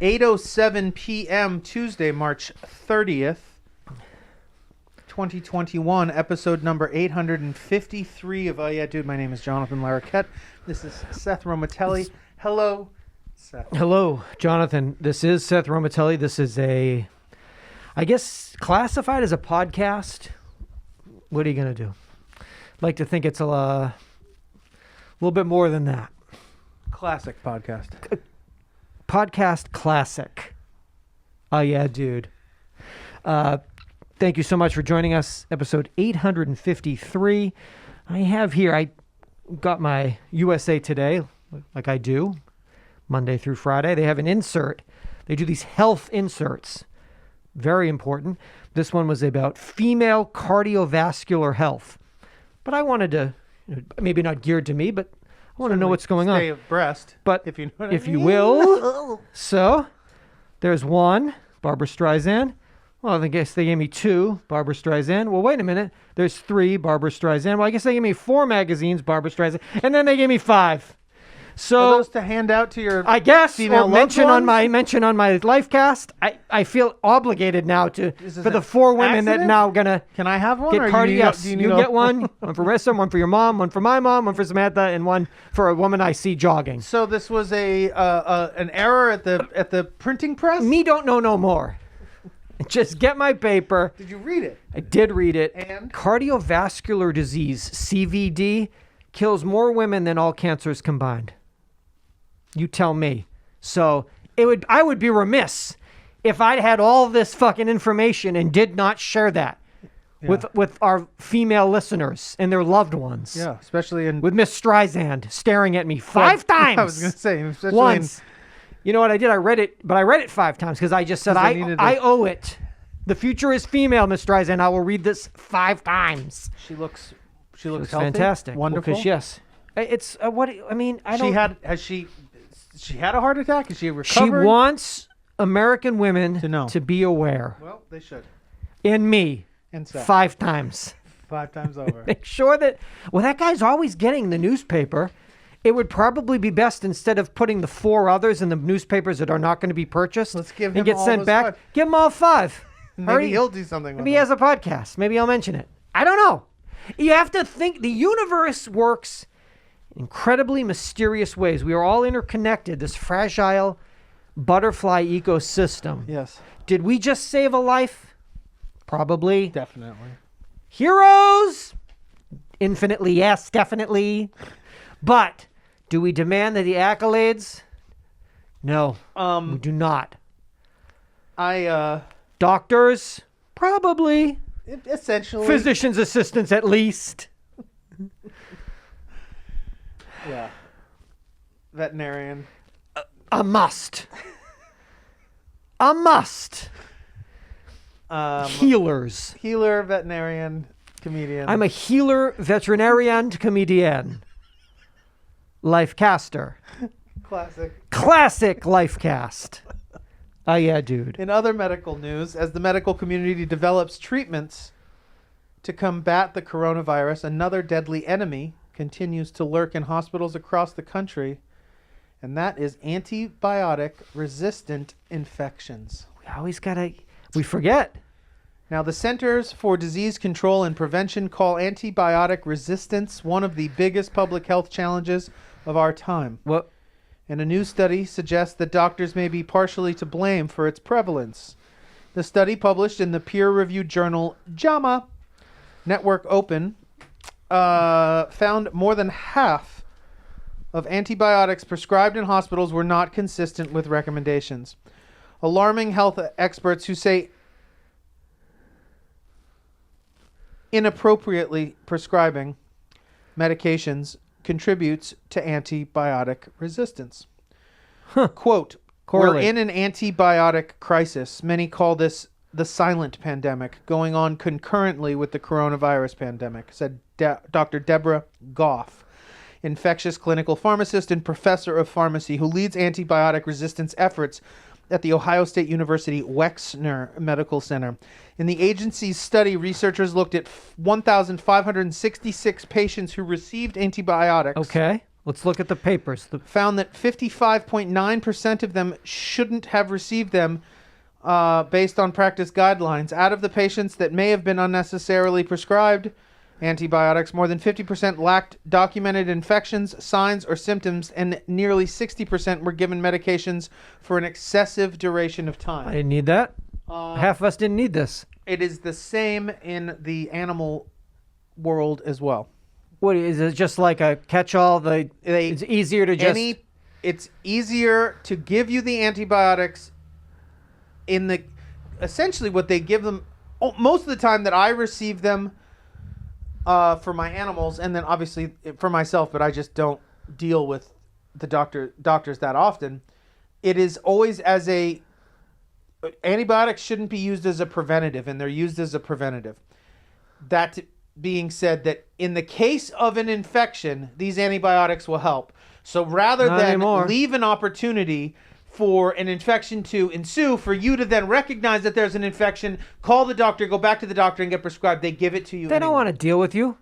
8:07 p.m. Tuesday, March 30th, 2021, episode number 853 of Oh Yeah Dude. My name is Jonathan Larroquette. This is Seth Romatelli. Hello, Seth. Hello, Jonathan. This is Seth Romatelli. This is I guess, classified as a podcast. What are you going to do? I'd like to think it's a little bit more than that. Classic podcast. Podcast classic. Oh, yeah, dude. Thank you so much for joining us. Episode 853. I got my USA Today, like I do, Monday through Friday. They have an insert. They do these health inserts. Very important. This one was about female cardiovascular health. But I wanted to, maybe not geared to me, but I want to know what's going on. Stay abreast, but if you will. So, there's one, Barbara Streisand. Well, I guess they gave me two, Barbara Streisand. Well, wait a minute. There's three, Barbara Streisand. Well, I guess they gave me 4 magazines, Barbara Streisand. And then they gave me 5. So, are those to hand out to your I guess, female or mention on my life cast. I feel obligated now for the 4 women that now gonna. Can I have one? Get or cardio. Yes, do you get one. One for Rissa, one for your mom, one for my mom, one for Samantha, and one for a woman I see jogging. So this was an error at the printing press? Me don't know no more. Just get my paper. Did you read it? I did read it. And? Cardiovascular disease, CVD, kills more women than all cancers combined. You tell me. So I would be remiss if I'd had all this fucking information and did not share that with our female listeners and their loved ones. Yeah, especially with Miss Streisand staring at me 5 times. I was going to say, especially once. You know what I did? I read it 5 times because I just said I owe it. The future is female, Miss Streisand. I will read this 5 times. She looks healthy, fantastic. wonderful. Well, yes, it's what I mean. Has she had a heart attack? Is she recovering? She wants American women to know, to be aware. Well, they should. In me, and Seth. 5 times. 5 times over. Make sure that. Well, that guy's always getting the newspaper. It would probably be best, instead of putting the 4 others in the newspapers that are not going to be purchased, let's give him and get all sent those back. 5. Give him all 5. Maybe he'll do something with Maybe he has a podcast. Maybe I'll mention it. I don't know. You have to think the universe works in incredibly mysterious ways. We are all interconnected, this fragile butterfly ecosystem. Yes. Did we just save a life? Probably. Definitely. Heroes? Infinitely, yes, definitely. But do we demand the accolades? No, we do not. Doctors? Probably. Essentially. Physician's assistants, at least. Yeah. Veterinarian. A must. A must. Healers. Healer, veterinarian, comedian. I'm a healer, veterinarian, comedian. Lifecaster. Classic Lifecast. Oh, yeah, dude. In other medical news, as the medical community develops treatments to combat the coronavirus, another deadly enemy continues to lurk in hospitals across the country, and that is antibiotic-resistant infections. We forget. Now, the Centers for Disease Control and Prevention call antibiotic resistance one of the biggest public health challenges of our time. What? And a new study suggests that doctors may be partially to blame for its prevalence. The study, published in the peer-reviewed journal JAMA Network Open, found more than half of antibiotics prescribed in hospitals were not consistent with recommendations. Alarming health experts who say inappropriately prescribing medications contributes to antibiotic resistance. Quote, "We're in an antibiotic crisis. Many call this the silent pandemic, going on concurrently with the coronavirus pandemic," said Dr. Deborah Goff, infectious clinical pharmacist and professor of pharmacy who leads antibiotic resistance efforts at the Ohio State University Wexner Medical Center. In the agency's study, researchers looked at 1,566 patients who received antibiotics. Okay. Let's look at the papers. Found that 55.9% of them shouldn't have received them based on practice guidelines. Out of the patients that may have been unnecessarily prescribed antibiotics, more than 50% lacked documented infections, signs, or symptoms, and nearly 60% were given medications for an excessive duration of time. I didn't need that. Half of us didn't need this. It is the same in the animal world as well. What is it? Just like a catch-all? It's easier to just... It's easier to give you the antibiotics in the... Essentially what they give them... most of the time that I receive them for my animals, and then obviously for myself, but I just don't deal with the doctors that often. It is always as a... Antibiotics shouldn't be used as a preventative, and they're used as a preventative. That being said, that in the case of an infection, these antibiotics will help. So rather than leave an opportunity for an infection to ensue, for you to then recognize that there's an infection, call the doctor, go back to the doctor and get prescribed, they give it to you. They don't want to deal with you.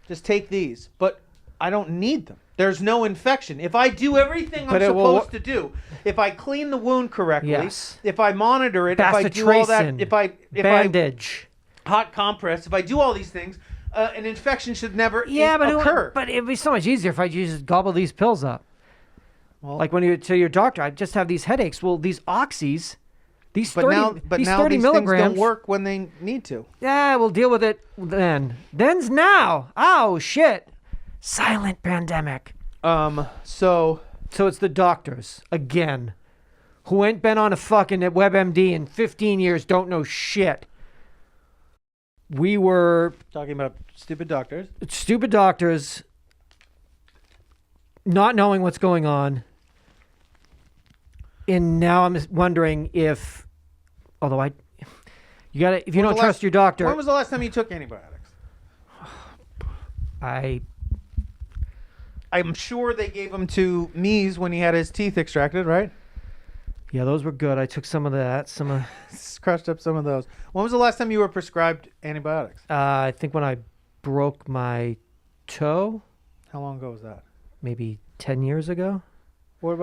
Just take these. But I don't need them. There's no infection. If I do everything I'm supposed to do, if I clean the wound correctly, if I monitor it, if I do all that, if I bandage, hot compress, if I do all these things, an infection should never occur. But it'd be so much easier if I just gobble these pills up. Well, like when you tell your doctor, I just have these headaches. Well, these oxys, these 30 things milligrams don't work when they need to. Yeah, we'll deal with it then. Then's now. Oh shit. Silent pandemic. So it's the doctors again, who ain't been on a fucking WebMD in 15 years, don't know shit. We were talking about stupid doctors. Stupid doctors not knowing what's going on. And now I'm wondering if, if you don't trust your doctor. When was the last time you took antibiotics? I'm sure they gave them to Mies when he had his teeth extracted, right? Yeah, those were good. I took some of that. Crushed up some of those. When was the last time you were prescribed antibiotics? I think when I broke my toe. How long ago was that? Maybe 10 years ago. What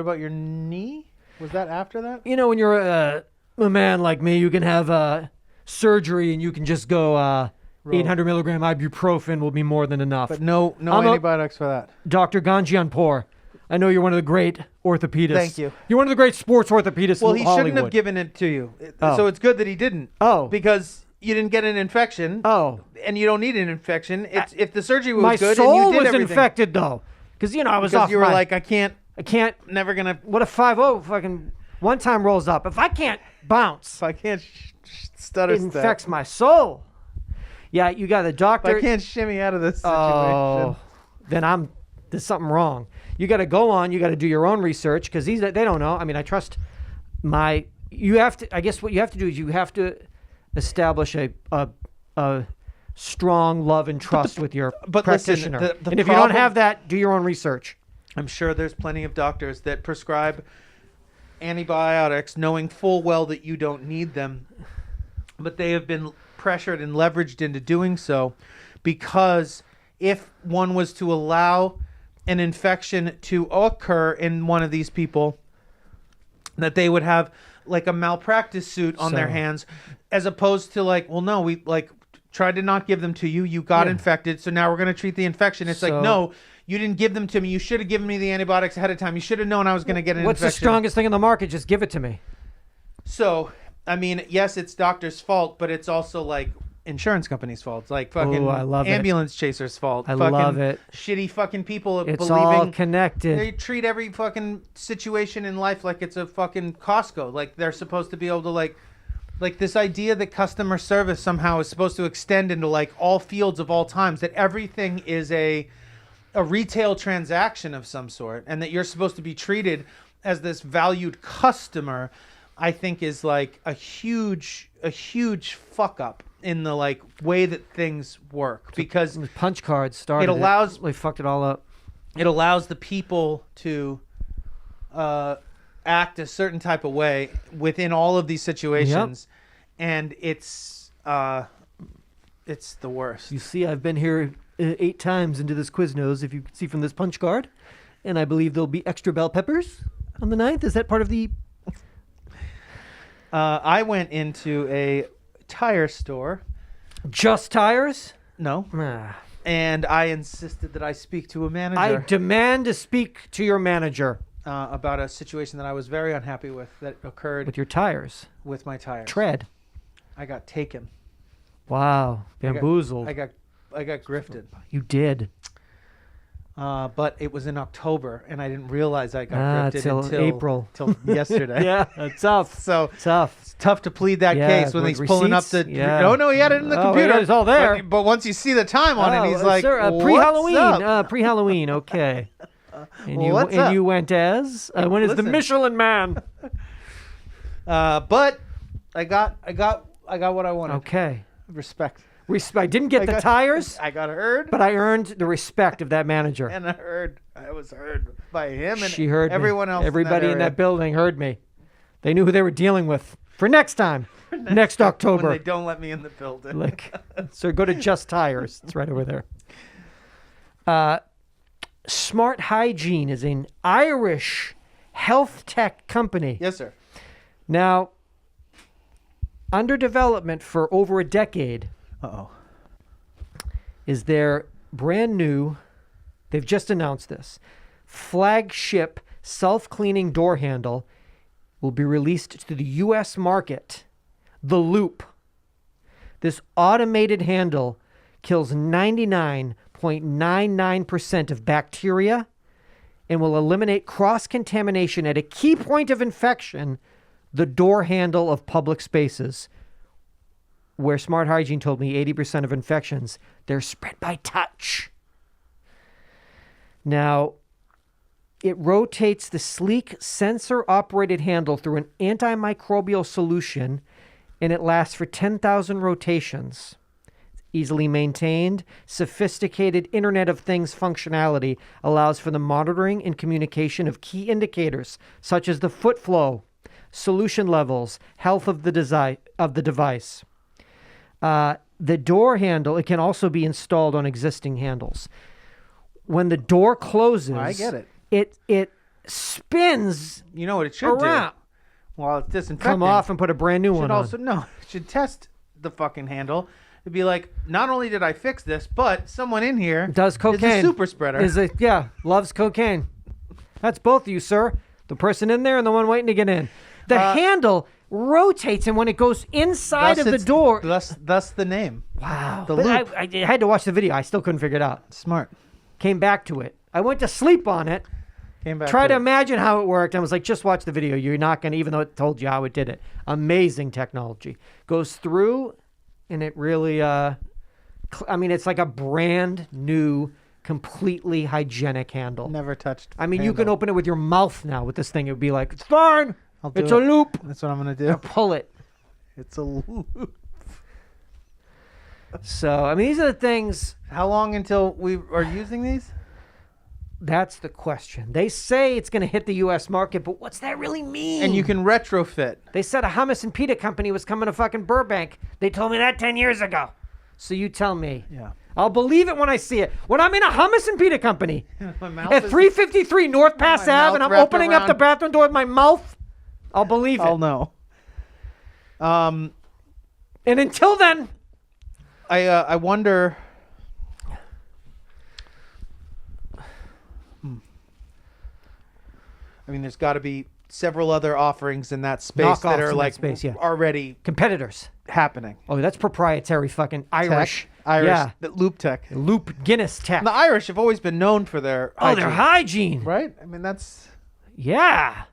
about your knee? Was that after that? You know, when you're a man like me, you can have surgery and you can just go 800 milligram ibuprofen will be more than enough. But no antibiotics for that. Dr. Ganjianpour, I know you're one of the great orthopedists. Thank you. You're one of the great sports orthopedists in Hollywood. Well, he shouldn't have given it to you. So it's good that he didn't. Because you didn't get an infection. And you don't need an infection. If the surgery was good and you did everything. My soul was infected, though. Because, I was off. Because you were like, I can't, never going to. What if 5-0 fucking one time rolls up? If I can't bounce. If I can't stutter it infects my soul. Yeah, you got the doctor. If I can't shimmy out of this situation. Then there's something wrong. You got to go on. You got to do your own research because they don't know. I mean, I trust you have to. I guess what you have to do is you have to establish a strong love and trust with your practitioner. Listen, and if you don't have that, do your own research. I'm sure there's plenty of doctors that prescribe antibiotics knowing full well that you don't need them, but they have been pressured and leveraged into doing so because if one was to allow an infection to occur in one of these people, that they would have like a malpractice suit on their hands, as opposed to we tried to not give them to you, you got infected, so now we're going to treat the infection. It's no, you didn't give them to me, you should have given me the antibiotics ahead of time, you should have known I was going to get an infection. What's the strongest thing in the market? Just give it to me. So I mean, yes, it's doctor's fault, but it's also like insurance company's fault. It's like fucking ambulance chasers' fault. I love it. Shitty fucking people it's believing all connected. They treat every fucking situation in life like it's a fucking Costco. Like they're supposed to be able to like this idea that customer service somehow is supposed to extend into like all fields of all times, that everything is a retail transaction of some sort, and that you're supposed to be treated as this valued customer, I think is like a huge fuck up in the like way that things work, because punch cards started. They fucked it all up. It allows the people to act a certain type of way within all of these situations, and it's the worst. You see, I've been here 8 times into this Quiznos, if you can see from this punch card. And I believe there'll be extra bell peppers on the 9th. Is that part of the... I went into a tire store. Just tires? No. Ah. And I insisted that I speak to a manager. I demand to speak to your manager. About a situation that I was very unhappy with that occurred With your tires. with my tires. Tread. I got taken. Wow. Bamboozled. I got grifted. You did. But it was in October, and I didn't realize I got grifted until April. Till yesterday. Yeah, it's tough. So Tough. it's tough to plead that case when with he's pulling up the. receipts? Yeah. No, he had it in the Oh, computer. yeah, it's all there. But once you see the time on it, he's like, sir, "What's pre-Halloween. up?" Pre-Halloween. Okay. And you What's up? you went as the Listen. Michelin Man. But I got what I wanted. Okay. Respect. I didn't get the tires, I got heard, but I earned the respect of that manager. and I was heard by him, and She heard everyone me. else. Everybody in area. that building heard me. They knew who they were dealing with for next time. Next October. When they don't let me in the building. So go to Just Tires. It's right over there. Smart Hygiene is an Irish health tech company. Yes, sir. Now, under development for over a decade Uh-oh. is their brand new, they've just announced this, flagship self-cleaning door handle will be released to the U.S. market. The Loop. This automated handle kills 99.99% of bacteria and will eliminate cross-contamination at a key point of infection, the door handle of public spaces, where Smart Hygiene told me 80% of infections, they're spread by touch. Now, it rotates the sleek sensor-operated handle through an antimicrobial solution, and it lasts for 10,000 rotations. Easily maintained, sophisticated Internet of Things functionality allows for the monitoring and communication of key indicators, such as the foot flow, solution levels, health of the device. The door handle, it can also be installed on existing handles. When the door closes, I get it. It spins. You know what it should around. do? While it's disinfecting. Come off and put a brand new one on. It should test the fucking handle. It'd be like, not only did I fix this, but someone in here Does cocaine. is a super spreader. Loves cocaine. That's both of you, sir. The person in there and the one waiting to get in. The handle rotates, and when it goes inside of the door... Thus the name. Wow. The But Loop. I had to watch the video. I still couldn't figure it out. Smart. Came back to it. I went to sleep on it. Came back Try to it. imagine how it worked. I was like, just watch the video. You're not going to, even though it told you how it did it. Amazing technology. Goes through, and it really, it's like a brand new, completely hygienic handle. Never touched. I mean, you handle. can open it with your mouth now with this thing. It would be like, it's fine. I'll do It's it. a loop. That's what I'm going to do. Pull it. It's a loop. So, I mean, these are the things. How long until we are using these? That's the question. They say it's going to hit the U.S. market, but what's that really mean? And you can retrofit. They said a hummus and pita company was coming to fucking Burbank. They told me that 10 years ago. So you tell me. Yeah. I'll believe it when I see it. When I'm in a hummus and pita company My mouth at is- 353 North Pass My Ave mouth and I'm wrapped opening up the around- bathroom door with my mouth, I'll believe it. I'll know. And until then, I wonder. I mean, there's got to be several other offerings in that space Knockoffs that are in that like space, yeah. already competitors. happening. Oh, that's proprietary fucking Irish. Tech, Irish, Yeah. the Loop Tech. Loop Guinness Tech. The Irish have always been known for their Their hygiene. right? I mean, that's Yeah.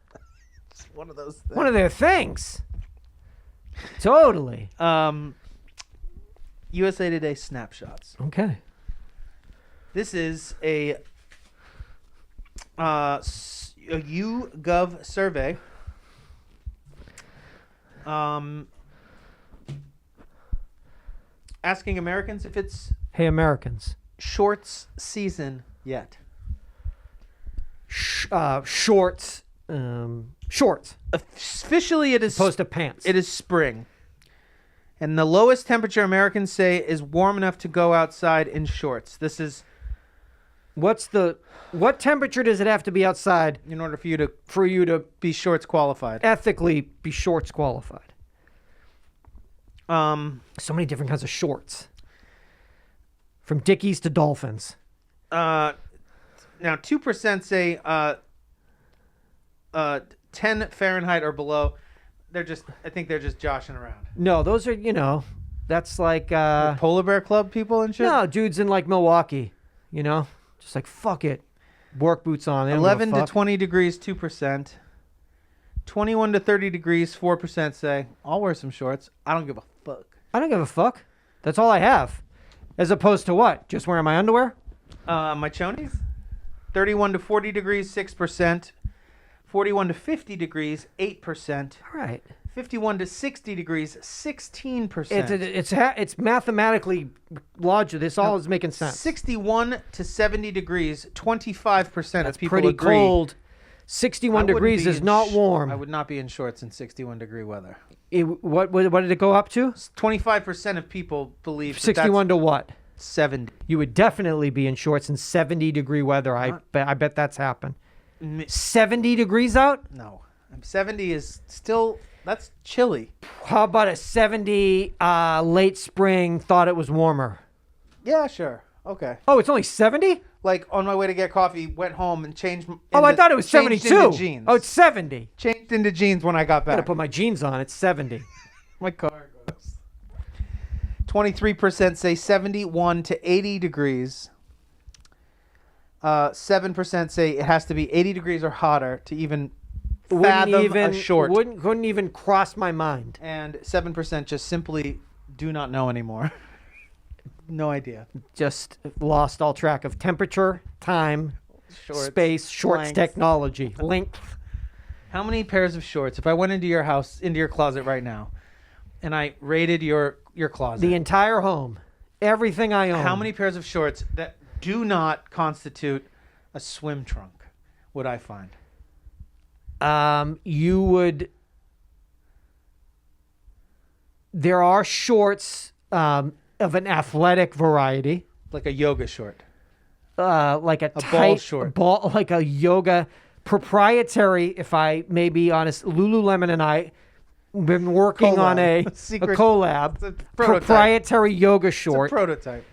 one of those things. One of their things. Totally. USA Today snapshots. Okay. This is a YouGov survey. Asking Americans if it's Hey, Americans. shorts season yet. Shorts. Shorts. Officially, it is Opposed to pants. it is spring, And the lowest temperature Americans say is warm enough to go outside in shorts. This is what temperature does it have to be outside in order for you to be shorts qualified? Ethically be shorts qualified. So many different kinds of shorts. From Dickies to Dolphins. Now 2% say 10 Fahrenheit or below. I think they're just joshing around. No, those are, that's like Polar Bear Club people and shit? No, dudes in like Milwaukee, just like fuck it. Work boots on. 11 to 20 degrees, 2%. 21 to 30 degrees, 4% say, I'll wear some shorts. I don't give a fuck. I don't give a fuck. That's all I have. As opposed to what? Just wearing my underwear? My chonies? 31 to 40 degrees, 6%. 41 to 50 degrees, 8%. All right. 51 to 60 degrees, 16%. It's mathematically logical. This all is making sense. 61 to 70 degrees, 25% of people pretty agree. cold. 61 degrees is not warm. I would not be in shorts in 61 degree weather. What did it go up to? 25% of people believe 61 to what? 70. You would definitely be in shorts in 70 degree weather. I bet that's happened. 70 degrees out? No. 70 is still, that's chilly. How about a 70 late spring, thought it was warmer? Yeah, sure. Okay. Oh, it's only 70? Like on my way to get coffee, went home and changed. I thought it was 72. Jeans. Oh, it's 70. Changed into jeans when I got back. I gotta put my jeans on. It's 70. My car goes. 23% say 71 to 80 degrees. 7% say it has to be 80 degrees or hotter to even fathom a short. Couldn't even cross my mind. And 7% just simply do not know anymore. No idea. Just lost all track of temperature, time, shorts, space, shorts length. technology, length. How many pairs of shorts? If I went into your house, into your closet right now, and I raided your closet, the entire home, everything I own. How many pairs of shorts that do not constitute a swim trunk would I find? You would. There are shorts of an athletic variety, like a yoga short, like a tight ball short, like a yoga proprietary. If I may be honest, Lululemon and I have been working on a collab, proprietary yoga short. It's a prototype.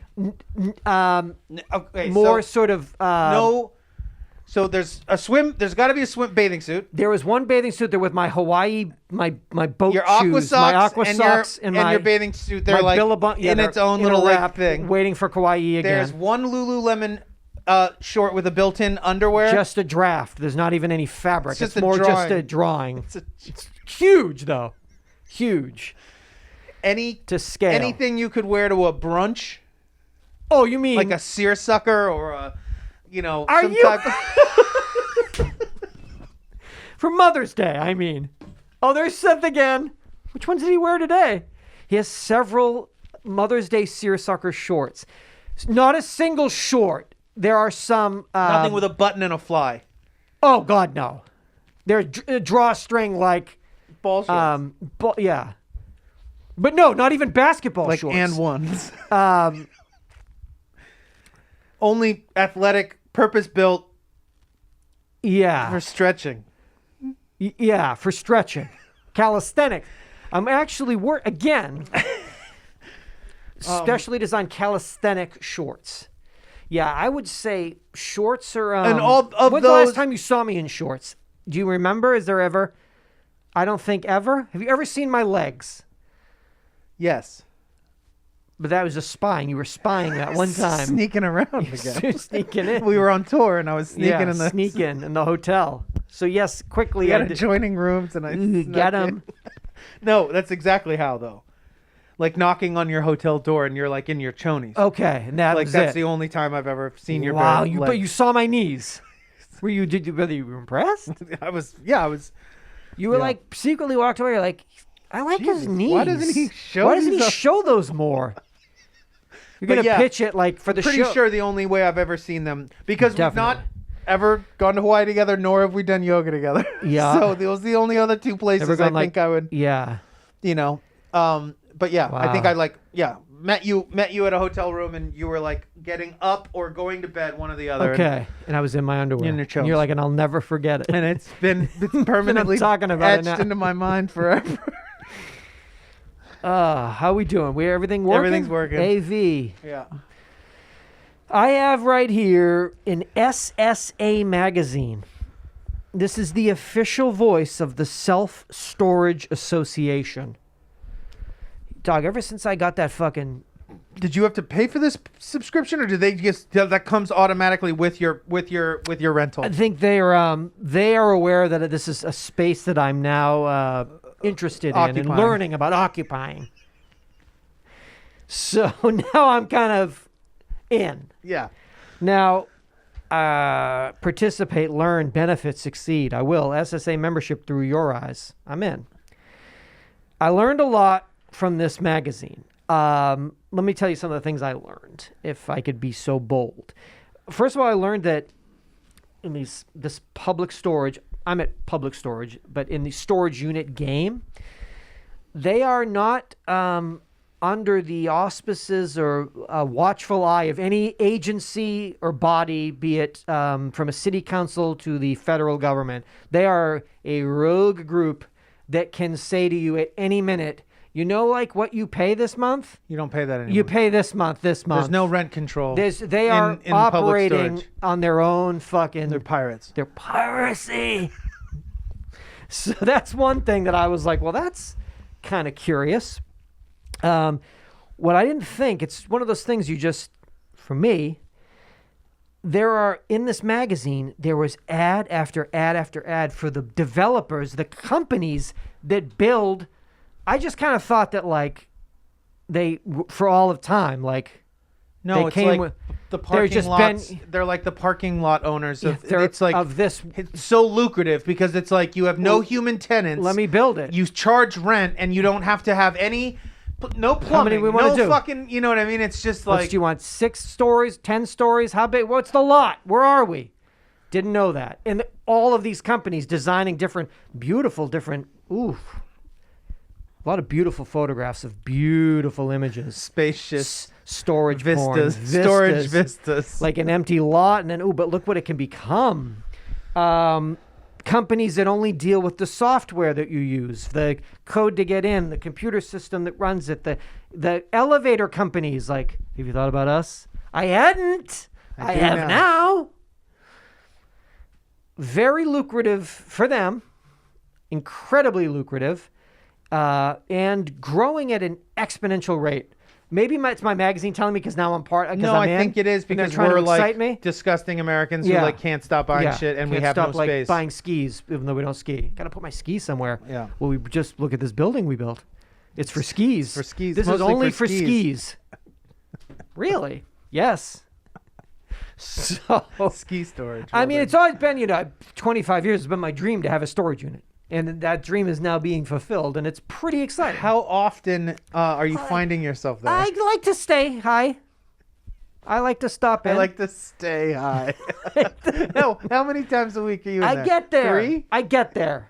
Okay, more sort of no. So there's a swim. There's got to be a swim bathing suit. There was one bathing suit there with my Hawaii, my boat your aqua shoes, socks, my aqua socks, and your bathing suit. They're like in its own little wrap thing, waiting for Kauai again. There's one Lululemon short with a built-in underwear. Just a draft. There's not even any fabric. It's more drawing. just a drawing. It's huge though, huge. To scale. Anything you could wear to a brunch. Oh, you mean like a seersucker or a, Are some you? type For Mother's Day, I mean. Oh, there's Seth again. Which ones did he wear today? He has several Mother's Day seersucker shorts. Not a single short. There are some. Nothing with a button and a fly. Oh God, no. They're a drawstring like ball shorts. Yeah, but no, not even basketball like shorts. And ones. Only athletic, purpose-built. Yeah. For stretching. Yeah, for stretching. Calisthenics. I'm actually again. Specially designed calisthenic shorts. Yeah, I would say shorts are. And all of when's those. the last time you saw me in shorts? Do you remember? Is there ever? I don't think ever. Have you ever seen my legs? Yes. But that was just spying. You were spying that one time. Sneaking around again. Sneaking in. We were on tour, and I was sneaking in the sneaking in the hotel. So yes, quickly. We had adjoining rooms, and I get them. No, that's exactly how though. Like knocking on your hotel door, and you're like in your chonies. Okay, and that's the only time I've ever seen your wow. bare legs. But you saw my knees. Were you impressed? I was. Yeah, I was. You were like secretly walked away. You're like, I like his knees. Why doesn't he show? Why doesn't he show those more? You're going to pitch it like for the show. Pretty sure the only way I've ever seen them, because we've not ever gone to Hawaii together, nor have we done yoga together. Yeah. So those are the only other two places I think I would. Yeah. But yeah, I think Wow. I met you at a hotel room, and you were like getting up or going to bed, one or the other. Okay, and I was in my underwear. In your And you're chokes. like, and I'll never forget it. And it's permanently talking about it etched now. into my mind forever. How we doing? Everything working? Everything's working. AV. Yeah. I have right here an SSA magazine. This is the official voice of the Self Storage Association. Dog, ever since I got that fucking... Did you have to pay for this subscription, or did they just that comes automatically with your rental? I think they are aware that this is a space that I'm now interested in and Occupying. learning about occupying. So now I'm kind of in. Yeah. Now, participate, learn, benefit, succeed. I will. SSA membership through your eyes. I'm in. I learned a lot from this magazine. Let me tell you some of the things I learned, if I could be so bold. First of all, I learned that in this public storage, I'm at public storage, but in the storage unit game, they are not under the auspices or watchful eye of any agency or body, be it from a city council to the federal government. They are a rogue group that can say to you at any minute, you know, like what you pay this month? You don't pay that anymore. You pay this month. There's no rent control. They are in public operating storage. on their own fucking... They're pirates. They're piracy. So that's one thing that I was like, well, that's kind of curious. What I didn't think, it's one of those things you just, for me, in this magazine, there was ad after ad after ad for the developers, the companies that build. I just kind of thought that, like, for all of time, like, No, they it's came like with, the parking just lots. They're like the parking lot owners. It's like of this. It's so lucrative because it's like you have no human tenants. Let me build it. You charge rent, and you don't have to have no plumbing. How many we wanna no do? fucking. You know what I mean? It's just What, like do you want 6 stories, 10 stories? How big? What's the lot? Where are we? Didn't know that. And all of these companies designing different. Oof. A lot of beautiful photographs of beautiful images. spacious Storage porn. vistas, storage vistas. Like an empty lot, and then, but look what it can become. Companies that only deal with the software that you use, the code to get in, the computer system that runs it, the elevator companies. Like, have you thought about us? I hadn't. I have now. Very lucrative for them. Incredibly lucrative. And growing at an exponential rate. Maybe it's my magazine telling me because now I'm part. No, I think it is because we're like disgusting Americans who like can't stop buying shit, and we have no like space. Buying skis, even though we don't ski. Got to put my skis somewhere. Yeah. Well, we just look at this building we built. It's for skis. For skis. This is Mostly only for for skis. Really? Yes. So ski storage. I mean, it's always been 25 years. It's been my dream to have a storage unit. And that dream is now being fulfilled, and it's pretty exciting. How often are you finding yourself there? I like to stay high. I like to stop in. I like to stay high. No, how many times a week are you in there? I get there. 3? I get there.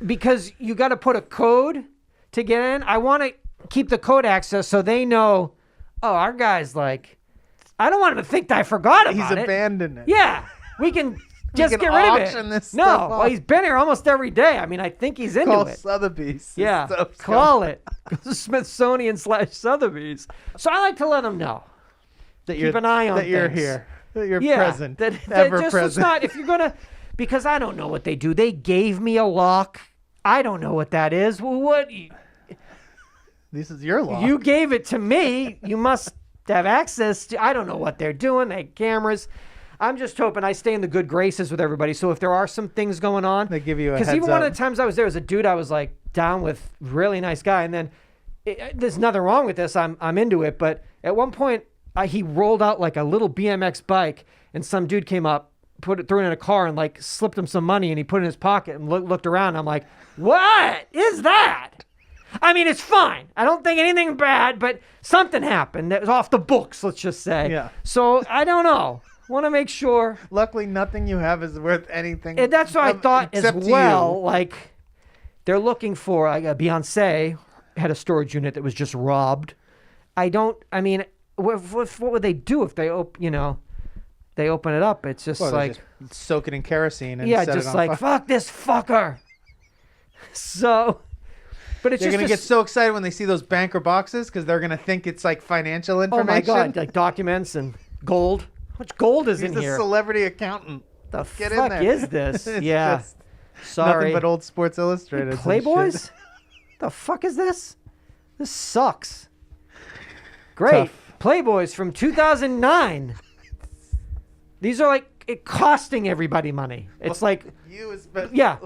Because you got to put a code to get in. I want to keep the code access so they know, oh, our guy's like, I don't want him to think that I forgot about it. He's abandoned it. Yeah, we can... Just can get rid of auction it. this No, stuff well, off. he's been here almost every day. I mean, I think he's into Call it. Sotheby's. Yeah, So call it Smithsonian / Sotheby's. So I like to let them know. that Keep an eye on that you're things. here. That you're Yeah, present. that ever just, present. It's not, if you're gonna, because I don't know what they do. They gave me a lock. I don't know what that is. Well, what? This is your law. You gave it to me. You must have access to. I don't know what they're doing. They have cameras. I'm just hoping I stay in the good graces with everybody. So if there are some things going on, They give you a heads because even one up. of the times I was there was a dude I was like down with, really nice guy, and then there's nothing wrong with this. I'm into it, but at one point he rolled out like a little BMX bike, and some dude came up, threw it in a car, and like slipped him some money, and he put it in his pocket and looked around. I'm like, what is that? I mean, it's fine. I don't think anything bad, but something happened that was off the books. Let's just say. Yeah. So I don't know. Want to make sure. Luckily, nothing you have is worth anything. And that's what I thought as except to well. you. Like, They're looking for Beyonce had a storage unit that was just robbed. I mean, what would they do if they they open it up? It's just like just soak it in kerosene and yeah, set just it on like fire. fuck this fucker. So, but it's they're just gonna get so excited when they see those banker boxes because they're gonna think it's like financial information. Oh my god, like documents and gold. How much gold is in He's here? a celebrity accountant. The Get fuck in there. is this? It's Yeah, just sorry. nothing but old Sports Illustrated. Playboys? The fuck is this? This sucks. Great. Tough. Playboys from 2009. These are like costing everybody money. It's like, you especially. yeah.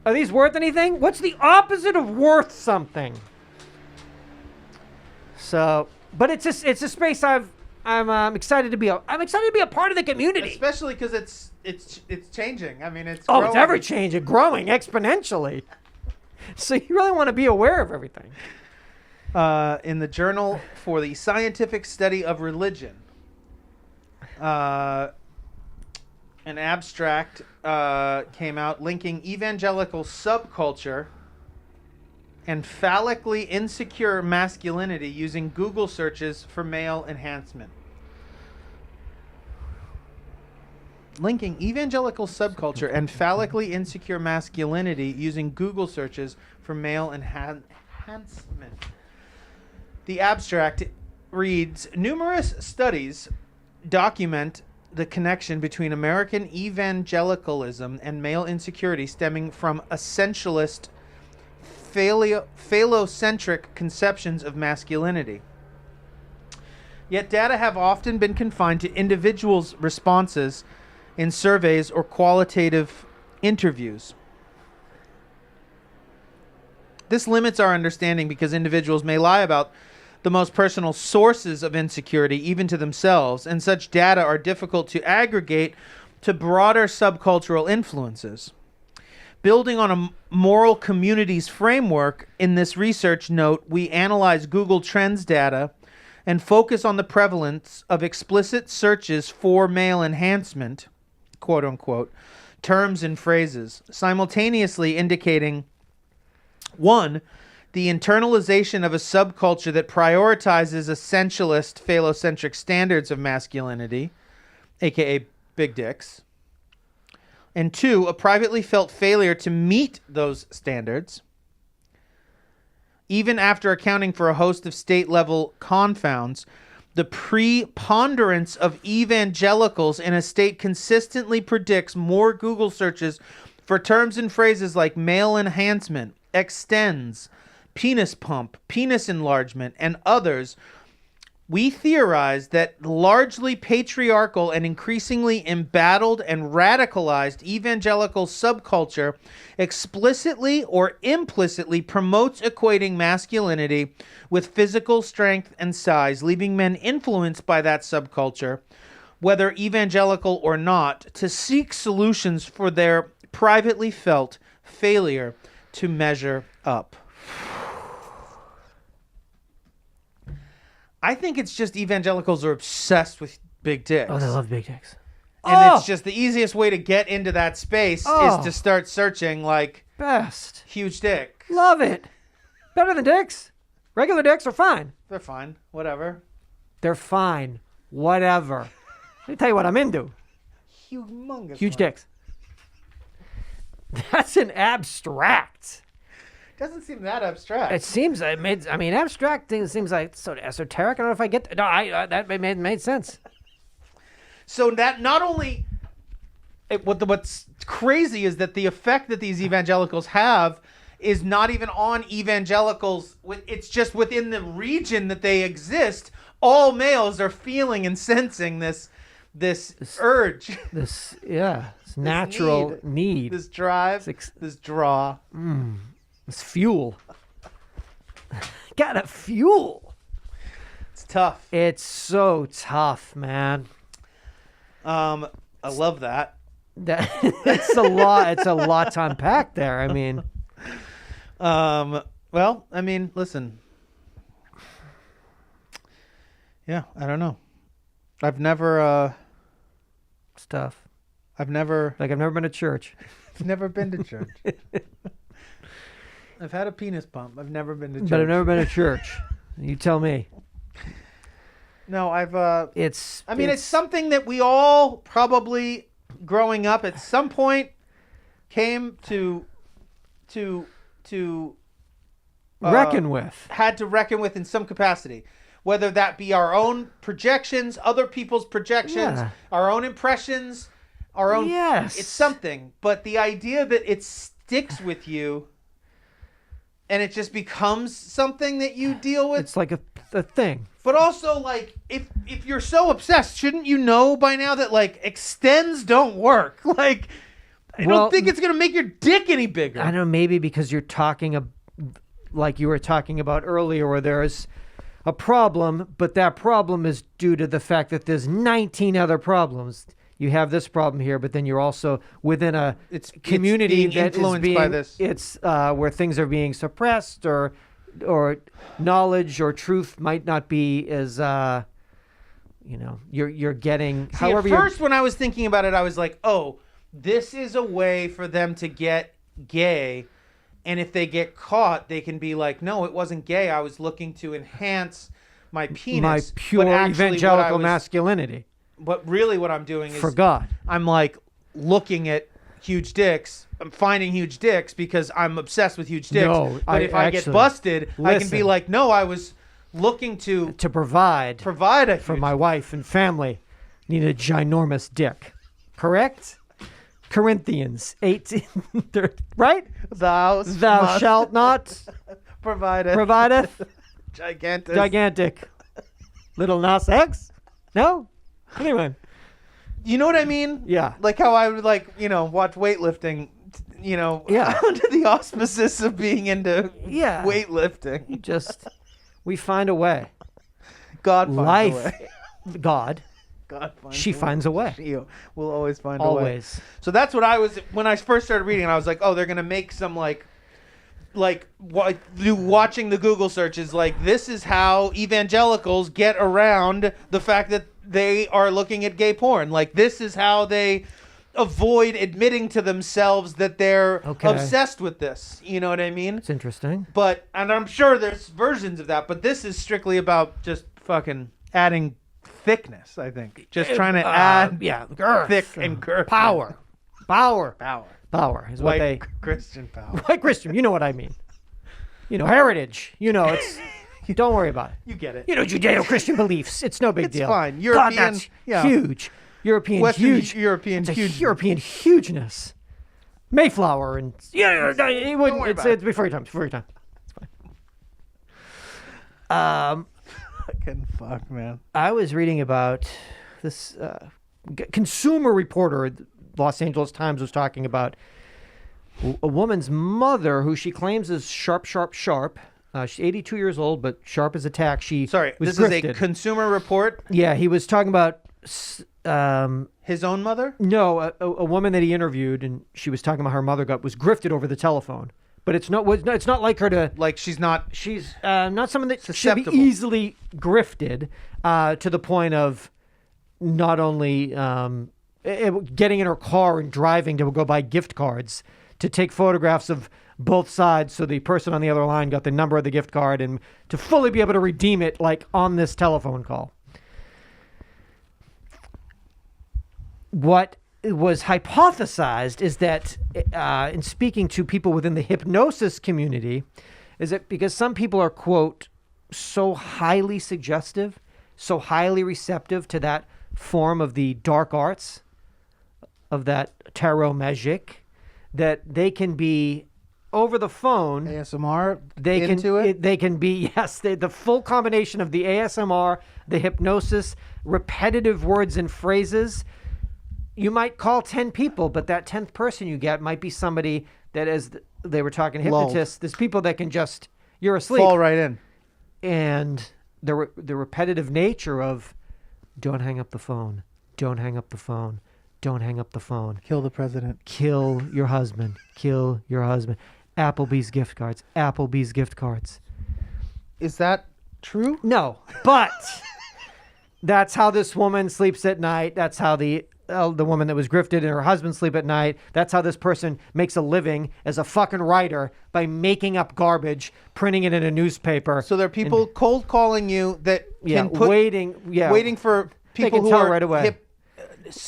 Are these worth anything? What's the opposite of worth something? So, but it's a space I'm excited to be I'm excited to be a part of the community. Especially because it's changing. I mean, it's Oh, growing. it's ever changing, growing exponentially. So you really want to be aware of everything. In the Journal for the Scientific Study of Religion, an abstract came out linking evangelical subculture and phallically insecure masculinity using Google searches for male enhancement. Linking evangelical subculture and phallically insecure masculinity using Google searches for male enhancement. The abstract reads, numerous studies document the connection between American evangelicalism and male insecurity stemming from essentialist phallocentric conceptions of masculinity. Yet data have often been confined to individuals' responses in surveys or qualitative interviews. This limits our understanding because individuals may lie about the most personal sources of insecurity, even to themselves, and such data are difficult to aggregate to broader subcultural influences. Building on a moral communities framework, in this research note, we analyze Google Trends data and focus on the prevalence of explicit searches for male enhancement, quote unquote, terms and phrases, simultaneously indicating 1. The internalization of a subculture that prioritizes essentialist phallocentric standards of masculinity, aka big dicks. And 2, a privately felt failure to meet those standards, even after accounting for a host of state-level confounds. The preponderance of evangelicals in a state consistently predicts more Google searches for terms and phrases like male enhancement, extends, penis pump, penis enlargement, and others. We theorize that largely patriarchal and increasingly embattled and radicalized evangelical subculture explicitly or implicitly promotes equating masculinity with physical strength and size, leaving men influenced by that subculture, whether evangelical or not, to seek solutions for their privately felt failure to measure up. I think it's just evangelicals are obsessed with big dicks. Oh, they love big dicks. And it's just the easiest way to get into that space is to start searching like best huge dick. Love it. Better than dicks. Regular dicks are fine. They're fine. Whatever. They're fine. Whatever. Let me tell you what I'm into. Humongous. Huge one. dicks. That's an abstract. Doesn't seem that abstract. It seems, abstract things seems like so esoteric. I don't know if I get that made sense. So that not only what's crazy is that the effect that these evangelicals have is not even on evangelicals. It's just within the region that they exist. All males are feeling and sensing this urge, This natural need, this drive, this draw. This fuel. Gotta fuel. It's tough. It's so tough, man. I love that. It's a lot. It's a lot to unpack there. I mean, well, I mean, listen. Yeah, I don't know. I've never. Stuff. I've never been to church. I've never been to church. I've had a penis pump. I've never been to church. But I've never been to church. You tell me. No, I've. It's something that we all probably, growing up, at some point, came to reckon with. Had to reckon with in some capacity. Whether that be our own projections, other people's projections, our own impressions, our own... Yes. It's something. But the idea that it sticks with you and it just becomes something that you deal with... It's like a thing. But also, like, if you're so obsessed, shouldn't you know by now that, like, extends don't work? Like, I don't think it's going to make your dick any bigger. I don't know, maybe because you're talking... like you were talking about earlier, where there's a problem, but that problem is due to the fact that there's 19 other problems. You have this problem here, but then you're also within a community that is being by this. It's where things are being suppressed, or knowledge or truth might not be as you're getting. See, at first, when I was thinking about it, I was like, oh, this is a way for them to get gay. And if they get caught, they can be like, no, it wasn't gay. I was looking to enhance my penis. My pure evangelical masculinity. But really what I'm doing is... For God. I'm like looking at huge dicks. I'm finding huge dicks because I'm obsessed with huge dicks. No, but if I get busted, I can be like, no, I was looking to provide for my wife and family. Need a ginormous dick. Correct? Corinthians 18, right? Thou shalt not provideth gigantic little Nas X. No, anyway, you know what I mean? Yeah, like how I would watch weightlifting. Under the auspices of being into weightlifting. We find a way. God finds a way. God finds a way. She will always find a way. Always. So that's what I was when I first started reading. I was like, oh, they're gonna make some watching the Google searches. Like, this is how evangelicals get around the fact that they are looking at gay porn. Like, this is how they avoid admitting to themselves that they're obsessed with this. You know what I mean? It's interesting. And I'm sure there's versions of that, but this is strictly about just fucking adding thickness, I think. Just trying to add girth, thick and girth. Power is what they... Christian power. White Christian, you know what I mean. Heritage. It's... Don't worry about it. You get it. Judeo-Christian beliefs. It's no big deal. It's fine. European... God, that's huge. European hugeness. Mayflower and... it wouldn't... It's before your time. It's fine. Fucking fuck, man. I was reading about this Consumer Reporter, Los Angeles Times, was talking about a woman's mother who she claims is sharp. She's 82 years old, but sharp as a tack. This is a Consumer Report? Yeah, he was talking about... his own mother? No, a woman that he interviewed, and she was talking about her mother was grifted over the telephone. But it's not like her to... Like, she's not someone that susceptible. Should be easily grifted to the point of not only getting in her car and driving to go buy gift cards, to take photographs of both sides so the person on the other line got the number of the gift card, and to fully be able to redeem it, like, on this telephone call. What was hypothesized is that in speaking to people within the hypnosis community, is that because some people are, quote, so highly suggestive, so highly receptive to that form of the dark arts, of that tarot magic, that they can be over the phone. ASMR They can be, the full combination of the ASMR, the hypnosis, repetitive words and phrases. You might call 10 people, but that 10th person you get might be somebody that, as they were talking hypnotists, there's people that can just, you're asleep. Fall right in. And the repetitive nature of, don't hang up the phone, don't hang up the phone, don't hang up the phone. Kill the president. Kill your husband. Kill your husband. Applebee's gift cards. Applebee's gift cards. Is that true? No, but that's how this woman sleeps at night. That's how the the woman that was grifted and her husband sleep at night. That's how this person makes a living as a fucking writer, by making up garbage, printing it in a newspaper. So there are people cold calling you that can waiting for people who are right away.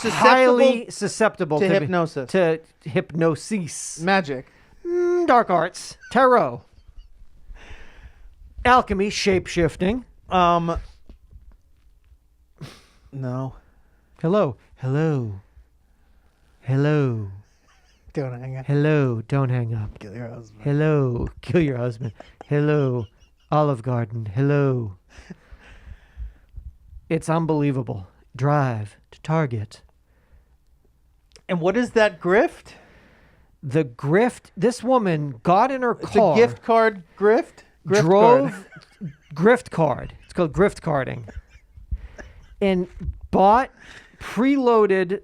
Highly susceptible to hypnosis. To hypnosis. Magic. Dark arts. Tarot. Alchemy. Shape-shifting. No. Hello. Don't hang up. Hello. Don't hang up. Kill your husband. Hello. Kill your husband. Hello. Olive Garden. Hello. It's unbelievable. Drive to Target. And what is that grift? The grift. This woman got in her car. It's a gift card grift? Grift card. It's called grift carding. And bought preloaded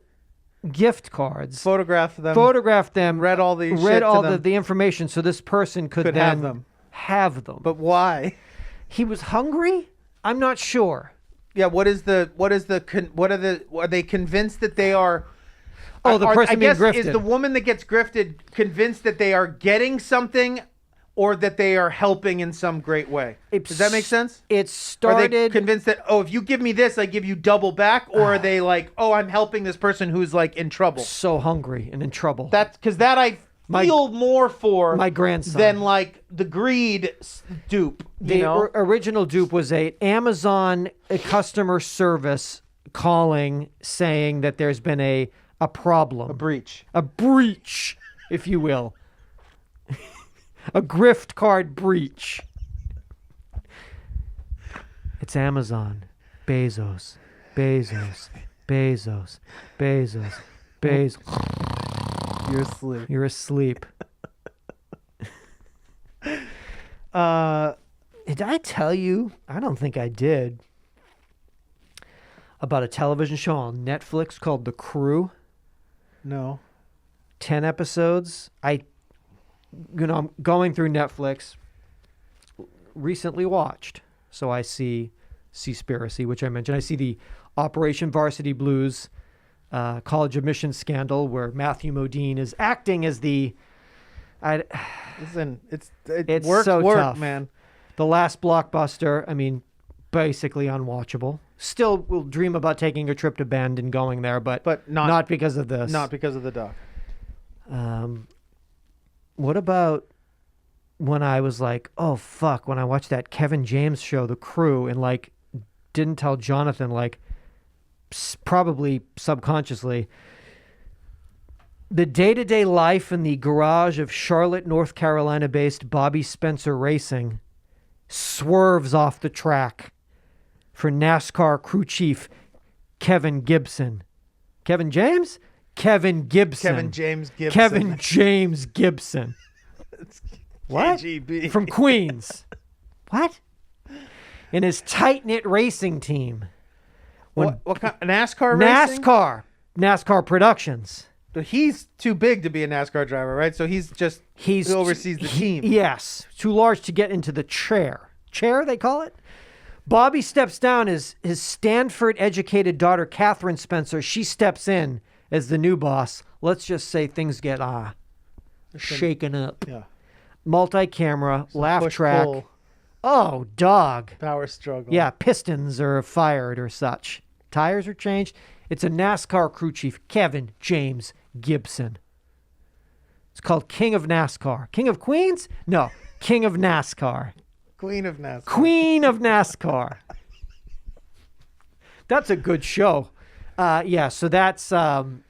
gift cards. Photographed them. Read all the information so this person could then have them. But why? He was hungry? I'm not sure. Yeah, are they convinced that they are? Oh, the person being grifted. Is the woman that gets grifted convinced that they are getting something, or that they are helping in some great way? Does that make sense? It started. Are they convinced that, if you give me this, I give you double back, or are they like, I'm helping this person who's like in trouble? So hungry and in trouble. That's because I feel more for my grandson than like the greed dupe. The original dupe was a Amazon customer service calling, saying that there's been a problem, a breach, if you will, a grift card breach. It's Amazon, Bezos. You're asleep. Did I tell you? I don't think I did. About a television show on Netflix called The Crew. No. 10 episodes. I'm going through Netflix. Recently watched. So I see Seaspiracy, which I mentioned. I see the Operation Varsity Blues college admissions scandal, where Matthew Modine is acting as the. It's work, tough, man. The Last Blockbuster. Basically unwatchable. Still will dream about taking a trip to Bend and going there, but not because of this. Not because of the doc. What about when I was like, oh fuck, when I watched that Kevin James show, The Crew, and didn't tell Jonathan, probably subconsciously, the day-to-day life in the garage of Charlotte, North Carolina-based Bobby Spencer Racing swerves off the track for NASCAR crew chief Kevin Gibson. Kevin James? Kevin Gibson. Kevin James Gibson. Kevin James Gibson. What? KGB. From Queens. What? In his tight-knit racing team. What kind? NASCAR racing? NASCAR Productions. He's too big to be a NASCAR driver, right? So he oversees the team. Yes. Too large to get into the chair. Chair, they call it? Bobby steps down as his Stanford-educated daughter, Catherine Spencer. She steps in as the new boss. Let's just say things get shaken up. Yeah. Multi-camera, laugh track. Pull. Oh, dog. Power struggle. Yeah, pistons are fired or such. Tires are changed. It's a NASCAR crew chief, Kevin James Gibson. It's called King of NASCAR. King of Queens? No, King of NASCAR. Queen of NASCAR. Queen of NASCAR. That's a good show. So that's, I'm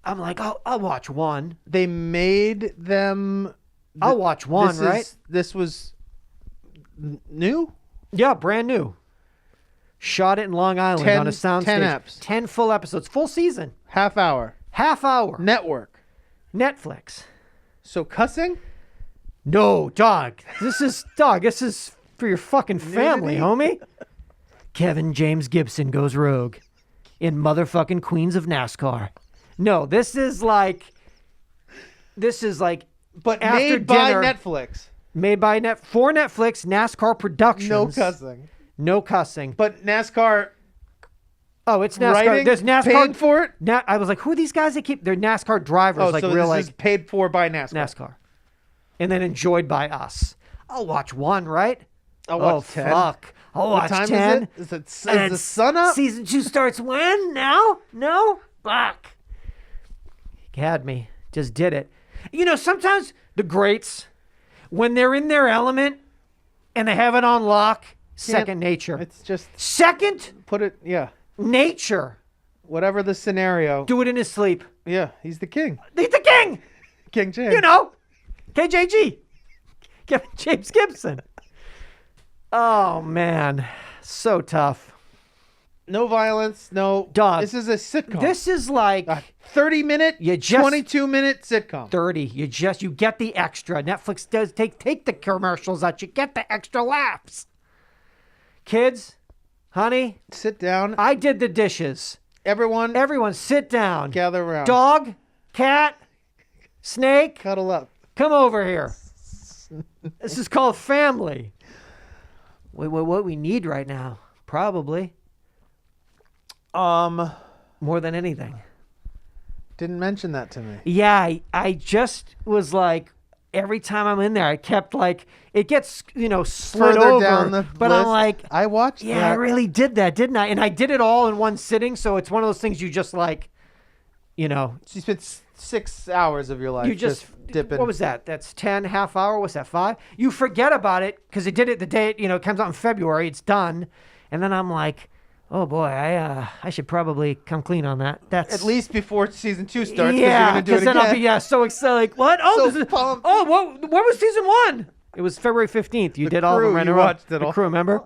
like, I'll watch one. They made them. I'll watch one, right? This was new? Yeah, brand new. Shot it in Long Island on a soundstage. 10 eps. 10 full episodes. Full season. Half hour. Network. Netflix. So cussing? No, dog. This is for your fucking family, homie. Kevin James Gibson goes rogue in motherfucking Queens of NASCAR. No, this is like but after made by dinner, Netflix. Made by for Netflix, NASCAR Productions. No cussing. No cussing. But NASCAR Oh, it's NASCAR. writing, There's NASCAR. paying for it? I was like, who are these guys that keep... They're NASCAR drivers. Oh, like so real, this is paid for by NASCAR. NASCAR. And then enjoyed by us. I'll watch one, right? I'll watch 10. Fuck. I'll What watch time 10. is it? Is the sun up? Season 2 starts when? Now? No? Fuck. He had me. Just did it. You know, sometimes the greats, when they're in their element and they have it on lock, second nature. It's just Second put it, yeah. nature. Whatever the scenario. Do it in his sleep. Yeah, he's the king. He's the king. King James. You know, KJG. Kevin James Gibson. Oh, man. So tough. No violence, no. Dog. This is a sitcom. This is like a 30-minute, 22-minute sitcom. 30. You get the extra. Netflix does take the commercials out. You get the extra laughs. Kids, honey, Sit down. I did the dishes. Everyone sit down. gather around. Dog, cat, snake, Cuddle up. come over here. This is called family. What we need right now, probably more than anything. Didn't mention that to me. Yeah, I just was like, every time I'm in there, I kept like, it gets, slid Further over. down the but list. I'm like, I watched yeah, that. I really did that, didn't I? And I did it all in one sitting. So it's one of those things you just like, You spent 6 hours of your life you just dipping. What was that? That's 10, half hour. What's that, 5? You forget about it because it did it the day, it comes out in February. It's done. And then I'm like, oh boy, I should probably come clean on that. That's At least before season 2 starts. yeah, because then I'll be so excited. Like, what? Oh, So this is, pumped. oh, what was season 1? It was February 15th. You did all of them right in a you row. watched it The all. crew, remember?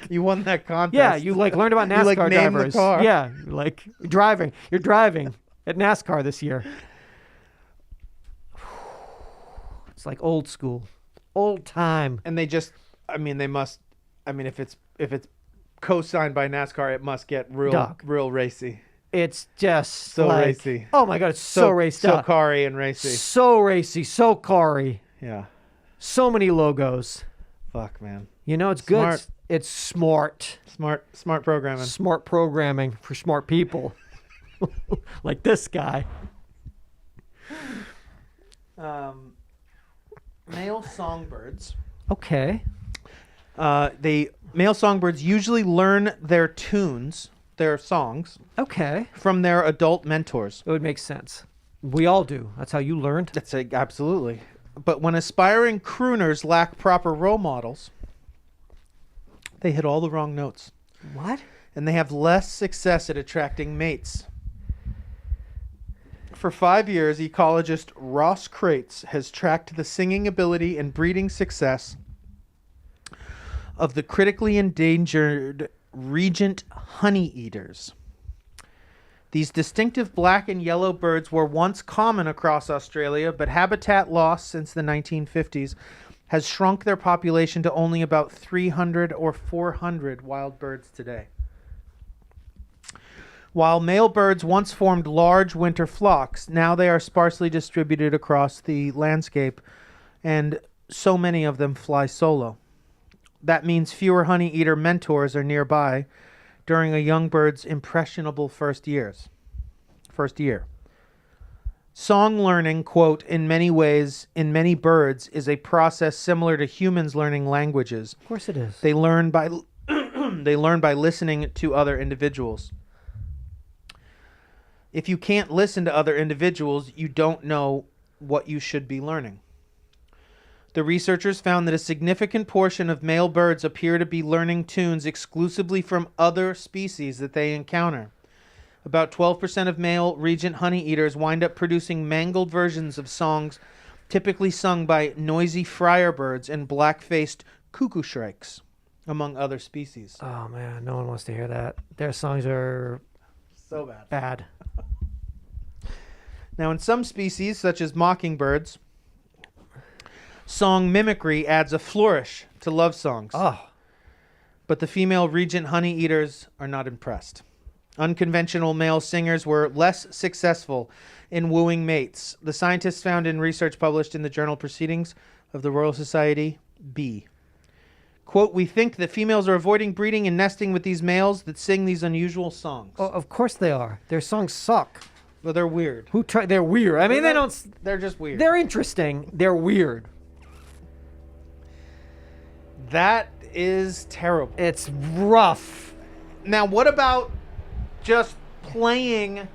You won that contest. Yeah, you learned about You, NASCAR named the drivers. car. Yeah, driving. You're driving at NASCAR this year. It's like old school, old time. And they just, they must. If it's co-signed by NASCAR, it must get real racy. It's just So like, racy. Oh my god, it's so raced so up. Kari and racy. So racy, so Kari. Yeah. So many logos. Fuck, man. It's Smart. good. It's smart. Smart programming. Smart programming for smart people. Like this guy. Male songbirds. Okay. Male songbirds usually learn their tunes, their songs, Okay. from their adult mentors. It would make sense. We all do. That's how you learned. Absolutely. But when aspiring crooners lack proper role models, they hit all the wrong notes. What? And they have less success at attracting mates. For 5 years, ecologist Ross Crates has tracked the singing ability and breeding success of the critically endangered regent honeyeaters. These distinctive black and yellow birds were once common across Australia, but habitat loss since the 1950s has shrunk their population to only about 300 or 400 wild birds today. While male birds once formed large winter flocks, now they are sparsely distributed across the landscape, and so many of them fly solo. That means fewer honeyeater mentors are nearby during a young bird's impressionable first year. Song learning, quote, in many ways, in many birds, is a process similar to humans learning languages. Of course it is. They learn by listening to other individuals. If you can't listen to other individuals, you don't know what you should be learning. The researchers found that a significant portion of male birds appear to be learning tunes exclusively from other species that they encounter. About 12% of male regent honeyeaters wind up producing mangled versions of songs typically sung by noisy friarbirds and black-faced cuckoo shrikes, among other species. Oh man, no one wants to hear that. Their songs are So bad. bad. Now, in some species, such as mockingbirds, song mimicry adds a flourish to love songs. Oh. But the female regent honeyeaters are not impressed. Unconventional male singers were less successful in wooing mates. The scientists found in research published in the journal Proceedings of the Royal Society B. Quote, we think that females are avoiding breeding and nesting with these males that sing these unusual songs. Oh, of course they are. Their songs suck. Well, they're weird. They're weird. I mean, they don't. They're just weird. They're interesting. They're weird. That is terrible. It's rough. Now, what about just playing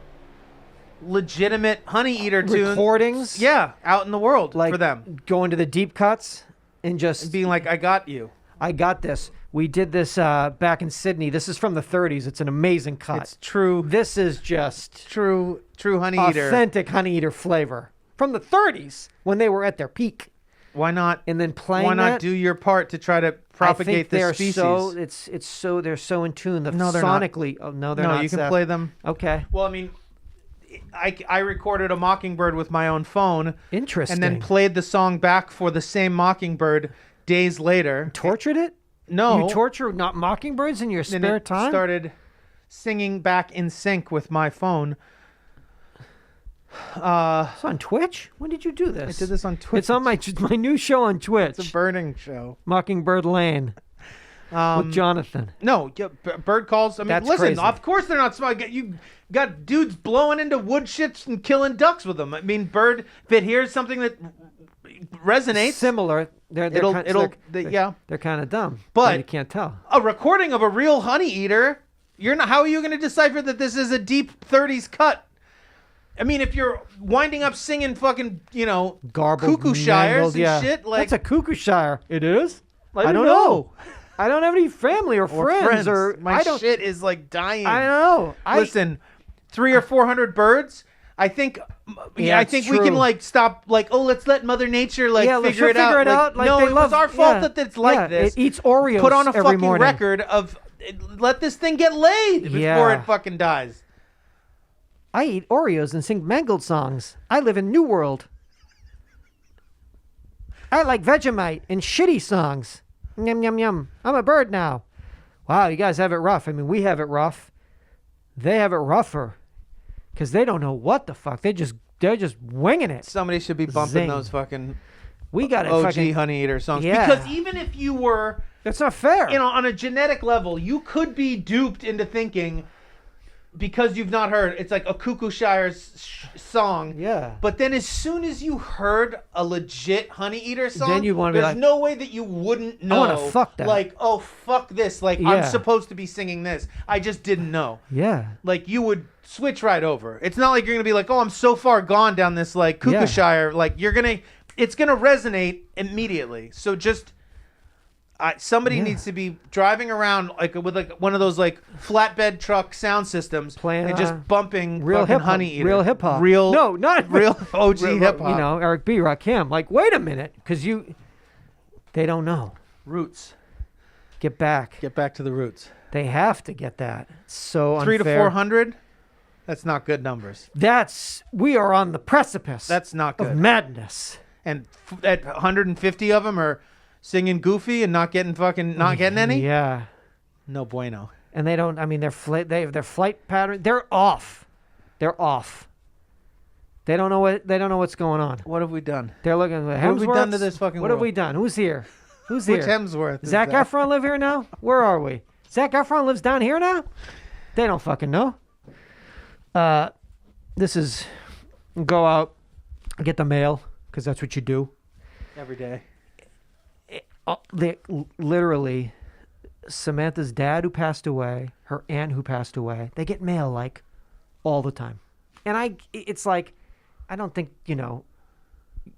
legitimate Honey Eater tunes? Recordings? Yeah, out in the world Like for them. going to the deep cuts and just And being like, I got you. I got this. We did this back in Sydney. This is from the 30s. It's an amazing cut. It's true. This is just True Honey Eater. authentic Honey Eater flavor from the 30s when they were at their peak. Why not? And then playing Why not that, do your part to try to propagate this species? They're so in tune. No, they're not. Sonically. Oh no, they're not. No, you can Seth. play them. Okay. Well, I mean, I recorded a mockingbird with my own phone. Interesting. And then played the song back for the same mockingbird days later. Tortured it? No. You torture not mockingbirds in your And spare it time? started singing back in sync with my phone. It's on Twitch? When did you do this? I did this on Twitch. It's on my new show on Twitch. It's a burning show. Mockingbird Lane with Jonathan. No, bird calls. I mean, That's listen, crazy. of course they're not smart. You got dudes blowing into wood shits and killing ducks with them. I mean, bird, if it hears something that resonates. Similar. They're kind of dumb. But you can't tell. A recording of a real honey eater, how are you going to decipher that this is a deep 30s cut? I mean, if you're winding up singing fucking, Garbled, cuckoo shires mangled, and shit, like that's a cuckoo shire. It is. I don't know. I don't have any family or friends. My shit is like dying. I know. Listen, 300 or 400 birds. I think Yeah, I it's think we true. can stop let's let Mother Nature figure it out. Figure it out. Like, no, they it love, was our fault that it's like this. It eats Oreos Put on a every fucking morning. record of let this thing get laid before it fucking dies. I eat Oreos and sing mangled songs. I live in New World. I like Vegemite and shitty songs. Yum, yum, yum. I'm a bird now. Wow, you guys have it rough. I mean, we have it rough. They have it rougher because they don't know what the fuck. They're just winging it. Somebody should be bumping Zing. those fucking We got it. OG fucking, Honey Eater songs. Yeah. Because even if you were, That's not fair. on a genetic level, you could be duped into thinking, because you've not heard, it's like a Cuckoo Shire's song. Yeah. But then as soon as you heard a legit Honey Eater song, Then you wanna be there's like, no way that you wouldn't know. wanna fuck that. Like, oh, fuck this. Like, Yeah. I'm supposed to be singing this. I just didn't know. Yeah. Like, you would switch right over. It's not like you're going to be like, oh, I'm so far gone down this, like, Cuckoo Yeah. Shire. Like, it's going to resonate immediately. So just... somebody needs to be driving around with one of those flatbed truck sound systems Playing, and just bumping real fucking hip hop. Honey Eater. Real hip hop. No, not real OG hip hop. Eric B. Rakim. Like, wait a minute, because they don't know. Roots. Get back. Get back to the roots. They have to get that. It's so unfair. 300 to 400. That's not good numbers. We are on the precipice. That's not good. Of madness. And at 150 of them are singing Goofy and not getting any. Yeah. No bueno. And they don't. I mean, their flight pattern. They're off. They're off. They don't know what's going on. What have we done? They're looking at What have we done to this fucking What world? have we done? Who's here? Who's here? Which Hemsworth? Is Zac that? Efron live here now? Where are we? Zac Efron lives down here now? They don't fucking know. This is go out, get the mail, because that's what you do. Every day. Literally, Samantha's dad who passed away, her aunt who passed away, they get mail all the time. And it's like, I don't think,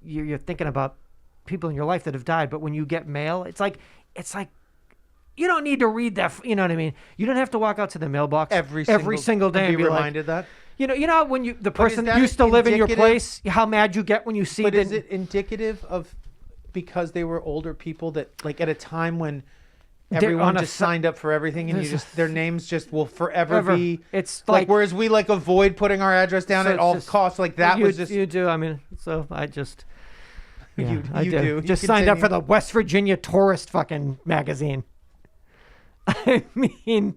you're thinking about people in your life that have died, but when you get mail, it's like you don't need to read that. You know what I mean? You don't have to walk out to the mailbox every single day and and be be reminded that. You know when the person that used to live in your indicative- place, how mad you get when you see But that. is it indicative of because they were older people that at a time when everyone just signed up for everything and their names just will forever be. It's whereas we avoid putting our address down at all costs. You do. I mean, so I just. Yeah, I you do. Just You signed up continue. for the West Virginia Tourist fucking magazine. I mean,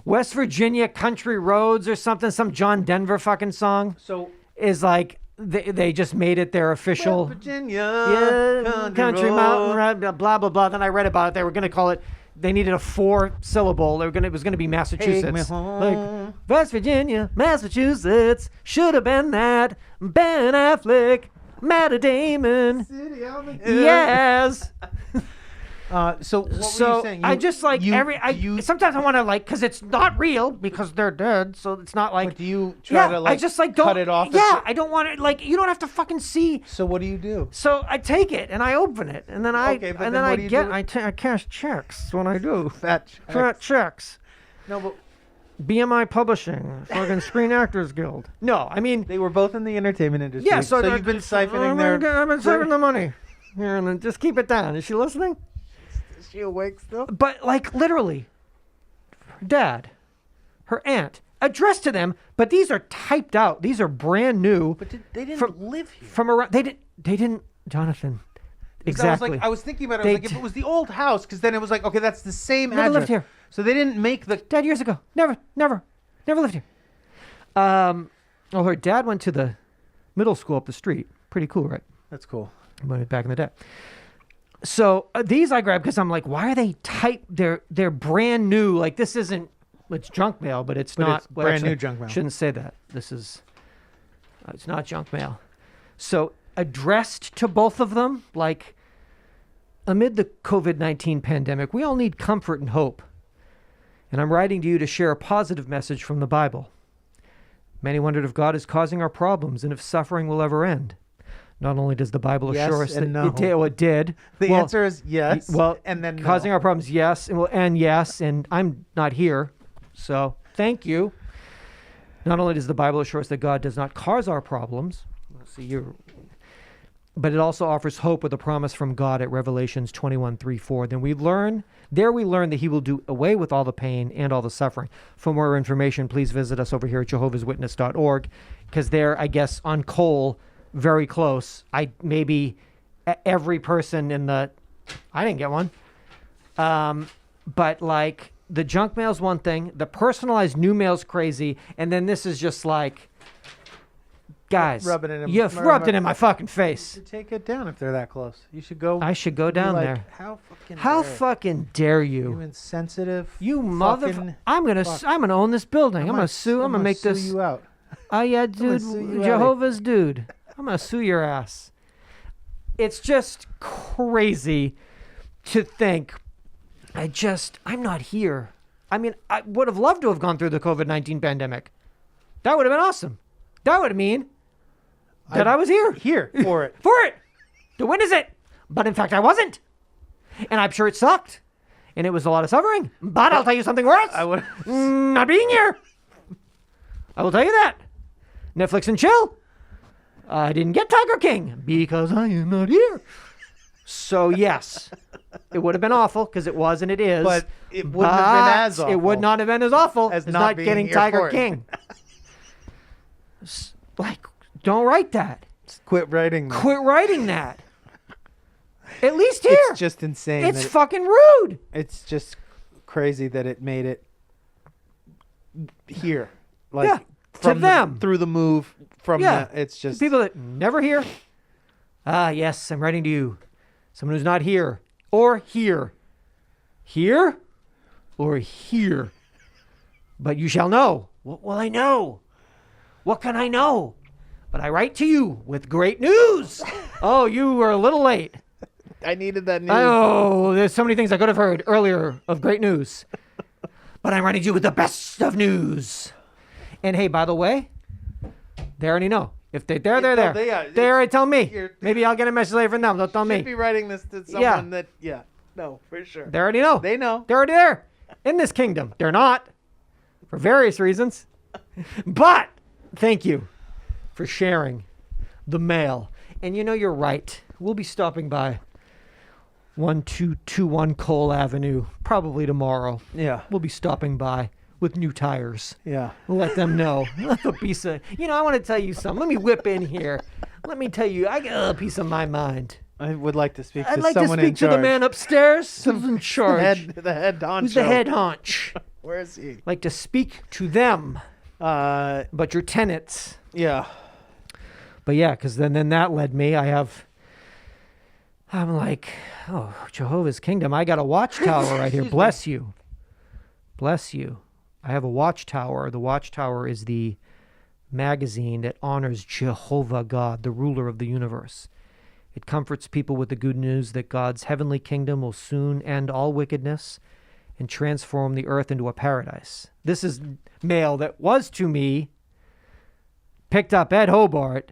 West Virginia Country Roads or something, some John Denver fucking song. So is like they just made it their official West Virginia country mountain, blah, blah, blah. Then I read about it. They were going to call it, they needed a 4-syllable. It was going to be Massachusetts. Take me home. Like, West Virginia, Massachusetts, should have been that. Ben Affleck, Matt Damon. City on the hill. Yes. So what were you saying? I just like sometimes I want to like, because it's not real because they're dead. So it's not like. But do you try to like I just like cut it off? Yeah, I don't want it. Like, you don't have to fucking see. So what do you do? So I take it and I open it and then I I cash checks when I do. Fat checks. No, but BMI Publishing, fucking Screen Actors Guild. No, I mean they were both in the entertainment industry. yeah. So you've been siphoning I've been saving the money. Here, and then just keep it down. Is she listening? Is she awake still? But like literally, her dad, her aunt, addressed to them. But these are typed out. These are brand new. But they didn't live here. From around. They didn't. Jonathan. Exactly. I was thinking about it. I was like, if it was the old house, because then it was like, okay, that's the same Never address. lived here. So they didn't make the. Dad years ago. Never lived here. Well, her dad went to the middle school up the street. Pretty cool, right? That's cool. Back in the day. So these I grabbed because I'm like, why are they typed? They're brand new. Like this isn't. It's junk mail, but it's not It's brand new junk mail. Shouldn't say that. This is. It's not junk mail. So addressed to both of them, like amid the COVID-19 pandemic, we all need comfort and hope. And I'm writing to you to share a positive message from the Bible. Many wondered if God is causing our problems and if suffering will ever end. Not only does the Bible assure us that it did. The answer is yes. Well, and then causing our problems, yes, and yes, and I'm not here, so thank you. Not only does the Bible assure us that God does not cause our problems, but it also offers hope with a promise from God at Revelations 21:3-4. Then we learn that He will do away with all the pain and all the suffering. For more information, please visit us over here at Jehovah'sWitness.org, because there, I guess, on Cole, very close. Maybe every person in the, I didn't get one. But like the junk mail's one thing, the personalized new mail's crazy, and then this is just like, guys, you've rubbed it in my fucking face. You should take it down if they're that close. You should go. I should go down there. How fucking dare you? You insensitive. You motherfucker! I'm gonna own this building. I'm gonna sue. I'm gonna make this. Sue you out. UhhYeahDude, Jehovah's Dude. I'm gonna sue your ass. It's just crazy to think. I'm not here. I mean, I would have loved to have gone through the COVID-19 pandemic. That would have been awesome. That would mean that I was here. Here for it. For it. To witness it. But in fact, I wasn't. And I'm sure it sucked. And it was a lot of suffering. But I'll tell you something worse. I would not being here. I will tell you that. Netflix and chill. I didn't get Tiger King because I am not here. So yes, it would have been awful because it was and it is. But it wouldn't have been as awful. It would not have been as awful as not getting Tiger King. Like, don't write that. Quit writing that. Quit writing that. At least here. It's just insane. It's fucking rude. It's just crazy that it made it here. Like to them. Through the move from it's just people that never hear. Yes, I'm writing to you. Someone who's not here or here. Here or here. But you shall know. What will I know? What can I know? But I write to you with great news. Oh, you were a little late. I needed that news. Oh, there's so many things I could have heard earlier of great news. But I'm writing to you with the best of news. And hey, by the way, they already know. If they're there. They already tell me. Maybe I'll get a message later from them. They'll tell me. Should be writing this to someone that, no, for sure. They already know. They know. They're already there in this kingdom. They're not, for various reasons. But thank you for sharing the mail. And you're right. We'll be stopping by 1221 Cole Avenue probably tomorrow. Yeah. We'll be stopping by with new tires. Yeah. Let them know. A piece of, I want to tell you something. Let me whip in here. Let me tell you, I got a piece of my mind. I would like to speak to someone in charge. I'd like to speak to the man upstairs who's in charge. The head honcho. Who's the head honch? Where is he? Like to speak to them. But your tenants. Yeah. But yeah, because then that led me. I'm like, oh, Jehovah's Kingdom. I got a watchtower right here. Bless you. Bless you. I have a watchtower. The watchtower is the magazine that honors Jehovah God, the ruler of the universe. It comforts people with the good news that God's heavenly kingdom will soon end all wickedness and transform the earth into a paradise. This is mail that was to me picked up at Hobart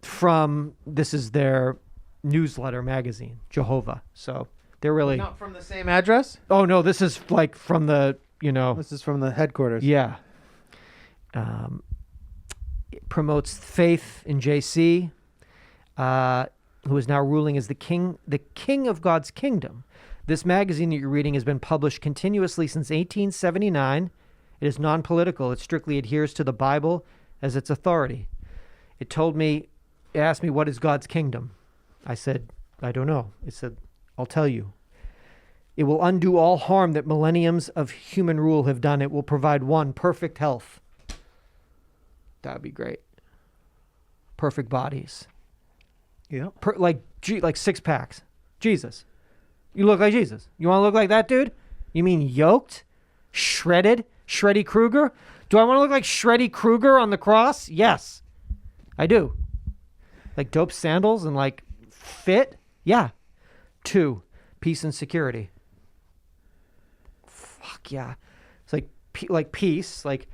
from, this is their newsletter magazine, Jehovah. So they're really... Not from the same address? Oh, no, this is like from the, This is from the headquarters. Yeah. It promotes faith in JC, who is now ruling as the king of God's kingdom. This magazine that you're reading has been published continuously since 1879. It is non-political. It strictly adheres to the Bible as its authority. It asked me, what is God's kingdom? I said, I don't know. It said, I'll tell you. It will undo all harm that millenniums of human rule have done. It will provide perfect health. That would be great. Perfect bodies. Yeah. Like 6 packs. Jesus. You look like Jesus. You want to look like that dude? You mean yoked? Shredded? Shreddy Krueger? Do I want to look like Shreddy Krueger on the cross? Yes. I do. Like dope sandals and like fit? Yeah. 2, peace and security. Fuck yeah. It's like peace. Like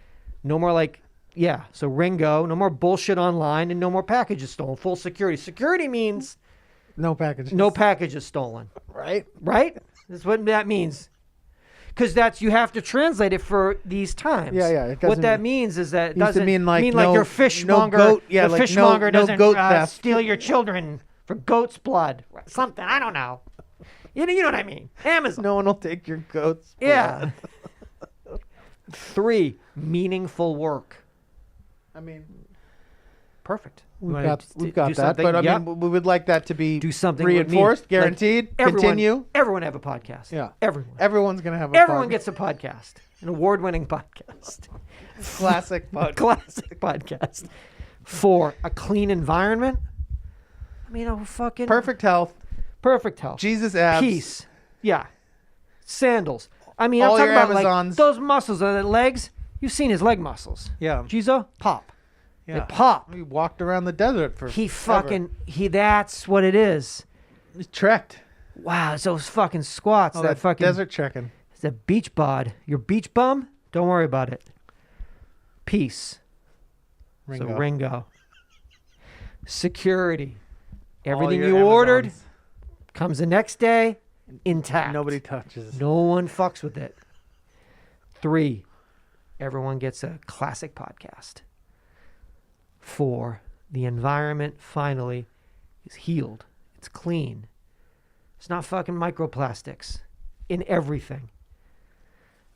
no more like, yeah. So Ringo, no more bullshit online and no more packages stolen. Full security. Security means... No packages. No packages stolen. Right? Right? That's what that means. Because you have to translate it for these times. Yeah. What that means is that it doesn't mean like your fishmonger. No goat, yeah, like fishmonger doesn't goat theft. Steal your children for goat's blood. Something. I don't know. You know what I mean? Amazon. No one will take your goat's blood. Yeah. 3, meaningful work. I mean, perfect. We've got that, but I mean, we would like that to be do something reinforced, guaranteed, continue. Everyone have a podcast. Yeah, everyone's gonna have. Everyone gets a podcast, an award-winning podcast, classic podcast. 4, a clean environment. I mean, perfect health. Jesus abs. Peace. Yeah. Sandals. I mean, all I'm talking about Amazons. Like those muscles, the legs. You've seen his leg muscles. Yeah. Jesus, pop. Yeah. They pop. He walked around the desert for that's what it is. He trekked. Wow, it's those fucking squats. That fucking desert trekking. It's a beach bod. Your beach bum? Don't worry about it. Peace. Ringo. Security. Everything you ordered comes the next day intact. Nobody touches. No one fucks with it. 3, everyone gets a classic podcast. 4, the environment finally is healed. It's clean. It's not fucking microplastics in everything.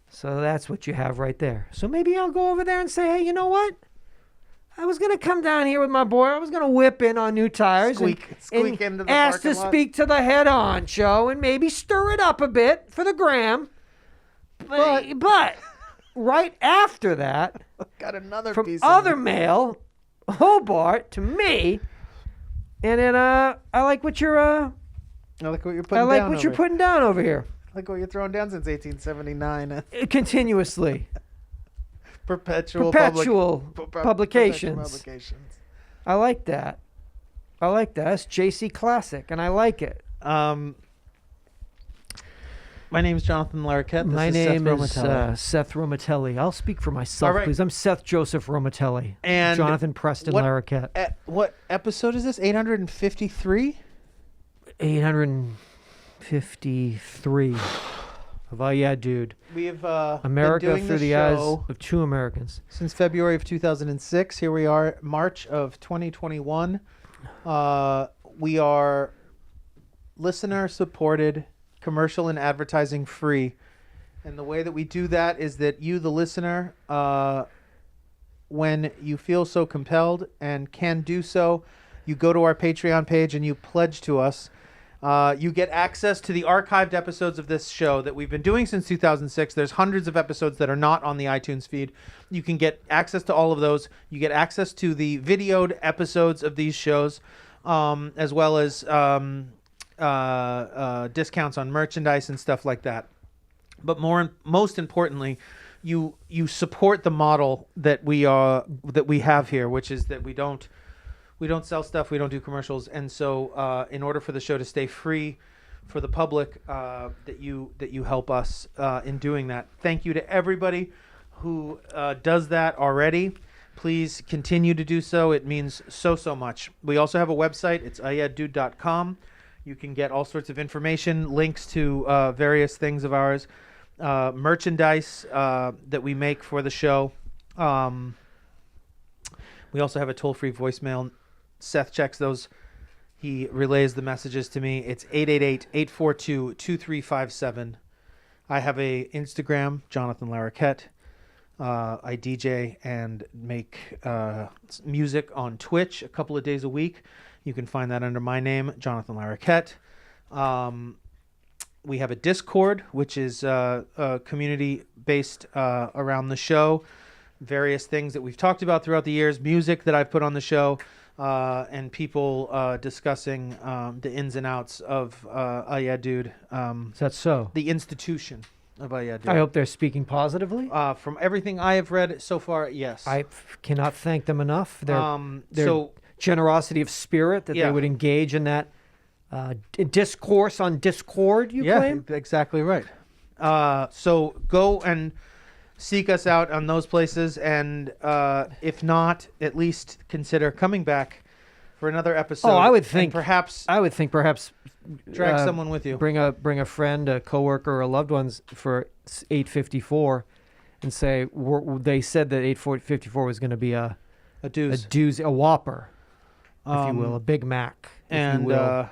So that's what you have right there. So maybe I'll go over there and say, hey, you know what? I was going to come down here with my boy. I was going to whip in on new tires. Squeak into the ask parking to lot. speak to the head honcho and maybe stir it up a bit for the gram. But right after that, got another from piece other mail, Hobart to me, and then I like what you're I like what you're putting down. I like what you're putting down over here. I like what you're throwing down since 1879. Continuously. Perpetual publications. I like that. That's JC Classic, and I like it. My name is Jonathan Larroquette. My name is Seth Romatelli. I'll speak for myself, please. I'm Seth Joseph Romatelli. And Jonathan Preston Larroquette. What episode is this? 853? 853 of Yeah Dude. We have America been doing through the eyes of 2 Americans. Since February of 2006. Here we are, March of 2021. We are listener-supported, commercial and advertising free. And the way that we do that is that you, the listener, when you feel so compelled and can do so, you go to our Patreon page and you pledge to us. You get access to the archived episodes of this show that we've been doing since 2006. There's hundreds of episodes that are not on the iTunes feed. You can get access to all of those. You get access to the videoed episodes of these shows, as well as discounts on merchandise and stuff like that. But most importantly, you support the model that we have here, which is that we don't sell stuff, we don't do commercials, and so in order for the show to stay free for the public, that you help us in doing that. Thank you to everybody who does that already. Please continue to do so. It means so much. We also have a website. It's UhhYeahDude.com. You can get all sorts of information, links to various things of ours, merchandise that we make for the show. We also have a toll-free voicemail. Seth checks those. He relays the messages to me. It's 888-842-2357. I have a Instagram, Jonathan Larroquette. I DJ and make music on Twitch a couple of days a week. You can find that under my name, Jonathan Larroquette. We have a Discord, which is a community based around the show. Various things that we've talked about throughout the years, music that I've put on the show, and people discussing the ins and outs of UhhYeahDude. Is that so? The institution of UhhYeahDude. I hope they're speaking positively. From everything I have read so far, yes. I cannot thank them enough. Their generosity of spirit that they would engage in that discourse on Discord, you claim? Yeah, exactly right. So go and seek us out on those places, and if not, at least consider coming back for another episode. Oh, I would think perhaps drag someone with you. Bring a friend, a coworker, or a loved ones for 854, and say they said that 854 was going to be a doozy, a Whopper, if you will, a Big Mac, if you will.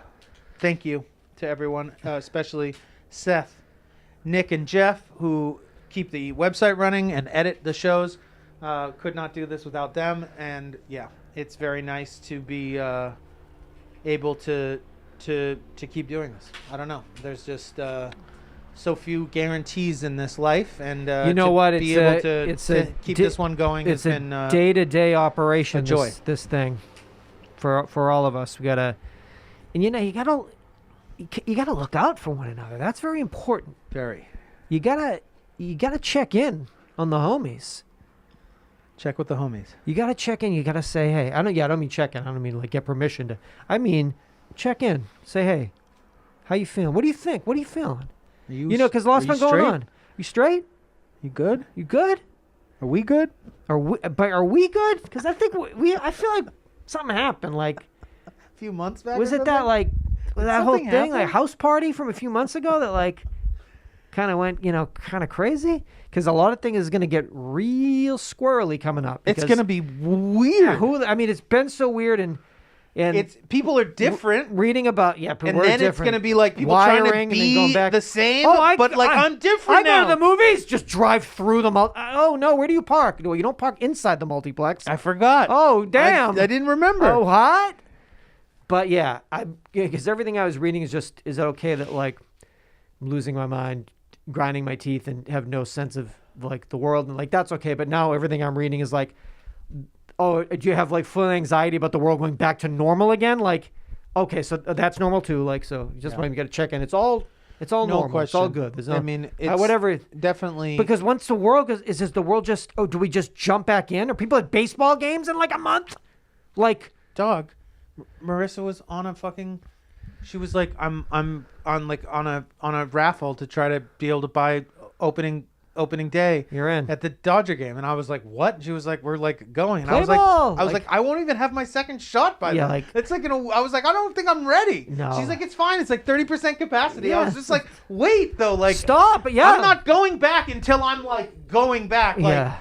Thank you to everyone, especially Seth, Nick, and Jeff, who keep the website running and edit the shows. Could not do this without them, and it's very nice to be able to keep doing this. I don't know. There's just so few guarantees in this life, and you know what? Be able to keep this one going. It's a day-to-day operation. Joy. This thing for all of us. We gotta, and you gotta look out for one another. That's very important. Very. You gotta check in on the homies. Check with the homies. You gotta check in. You gotta say, hey. I don't mean check in. I don't mean like get permission to. I mean check in. Say, hey, how you feeling? What do you think? What are you feeling? Because lots been going on. You straight? You good? You good? Are we good? Are we good? Because I think I feel like something happened. Like a few months back. Was it that that whole thing, like house party from a few months ago that like kind of went, kind of crazy? Because a lot of things is going to get real squirrely coming up. It's going to be weird. It's been so weird, and it's people are different. Reading about and then it's going to be like people trying to be going back. The same. I'm different now. I go to the movies, just drive through them. Oh no, where do you park? No, you don't park inside the multiplex. I forgot. Oh damn, I didn't remember. Oh what? But yeah, because everything I was reading is it okay that like I'm losing my mind, grinding my teeth, and have no sense of like the world, and like that's okay. But now everything I'm reading is like, oh, do you have like full anxiety about the world going back to normal again? Like, okay, so that's normal too. Like, so you just want to get a check in. It's all normal. Question. It's all good. There's no, it's whatever. Definitely. Because once the world goes, is the world just? Oh, do we just jump back in? Are people at baseball games in like a month? Like, dog. Marissa was on a fucking. She was like, I'm on a raffle to try to be able to buy opening day. You're in at the Dodger game, and I was like, what? And she was like, we're like going. And Play I was ball. like, I won't even have my second shot by then. Like it's like I was like, I don't think I'm ready. No. She's like, it's fine. It's like 30% capacity. Yeah. I was just like, wait though, like stop. Yeah. I'm not going back until I'm like going back. Like,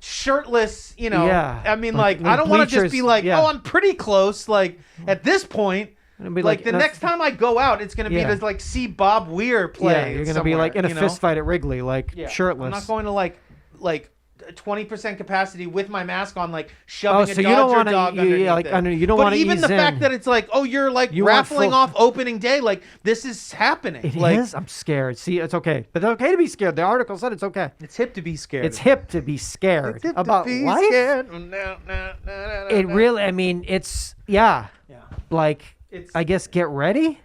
shirtless, Yeah. I mean, like I don't want to just be like, oh, I'm pretty close. Like at this point, like the next time I go out, it's gonna be to like see Bob Weir play. Yeah, you're gonna be like in a fist fight at Wrigley, like shirtless. I'm not going to like 20% capacity with my mask on, like shoving so a you don't Dodger wanna- dog you- underneath like, it. I know, you don't But wanna even ease the fact in. that it's like, oh, you're like You want raffling full- off opening day, like this is happening. It like, is? I'm scared. See, it's okay. But it's okay to be scared. The article said it's okay. It's hip to be scared. It's hip to be scared It's hip about to be life. scared. It really, I mean, it's, yeah. Like, I guess get ready.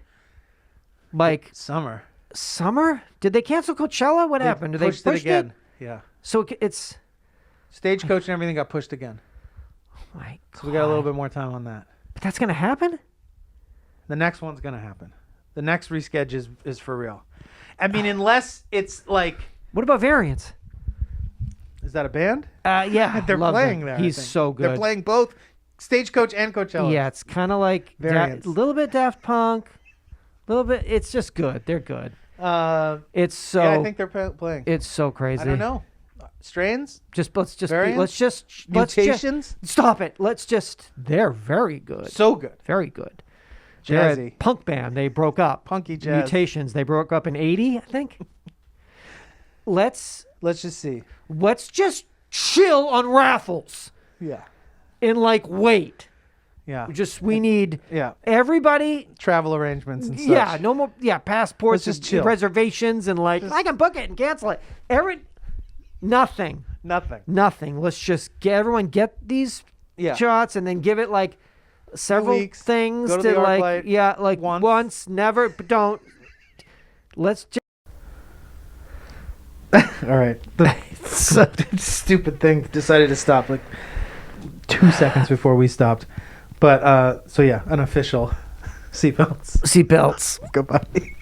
Like, Summer. Did they cancel Coachella? What happened? Did they pushed push it again? Yeah. So it's, Stagecoach and everything got pushed again. oh my God. So we got a little bit more time on that. But that's going to happen? The next one's gonna happen. The next reschedule is for real. I mean, unless it's like, What about Variants? is that a band? Yeah. They're love playing them. there. I He's think. so good. They're playing both Stagecoach and Coachella. Yeah, it's kind of like a Variants. little bit Daft Punk, a little bit. It's just good. They're good. It's so. Yeah, I think they're playing. It's so crazy. I don't know. Strains? Let's just Variants? Mutations? Stop it. They're very good. So good. Very good. They're a Jazzy. punk band. They broke up. Punky jazz. Mutations. They broke up in 80, I think. Let's Let's just chill on raffles Yeah. and wait. Yeah. We need Yeah. everybody. Travel arrangements and such. Yeah, no more. Yeah, passports, Let's just and chill. reservations, and I can book it and cancel it. Nothing. Nothing. Let's just everyone get these Yeah. shots and then give it several weeks. things Go to the ArcLight once, never, but don't. Let's just. All right. The stupid thing decided to stop 2 seconds before we stopped. But so yeah, unofficial seatbelts. Seatbelts. Goodbye.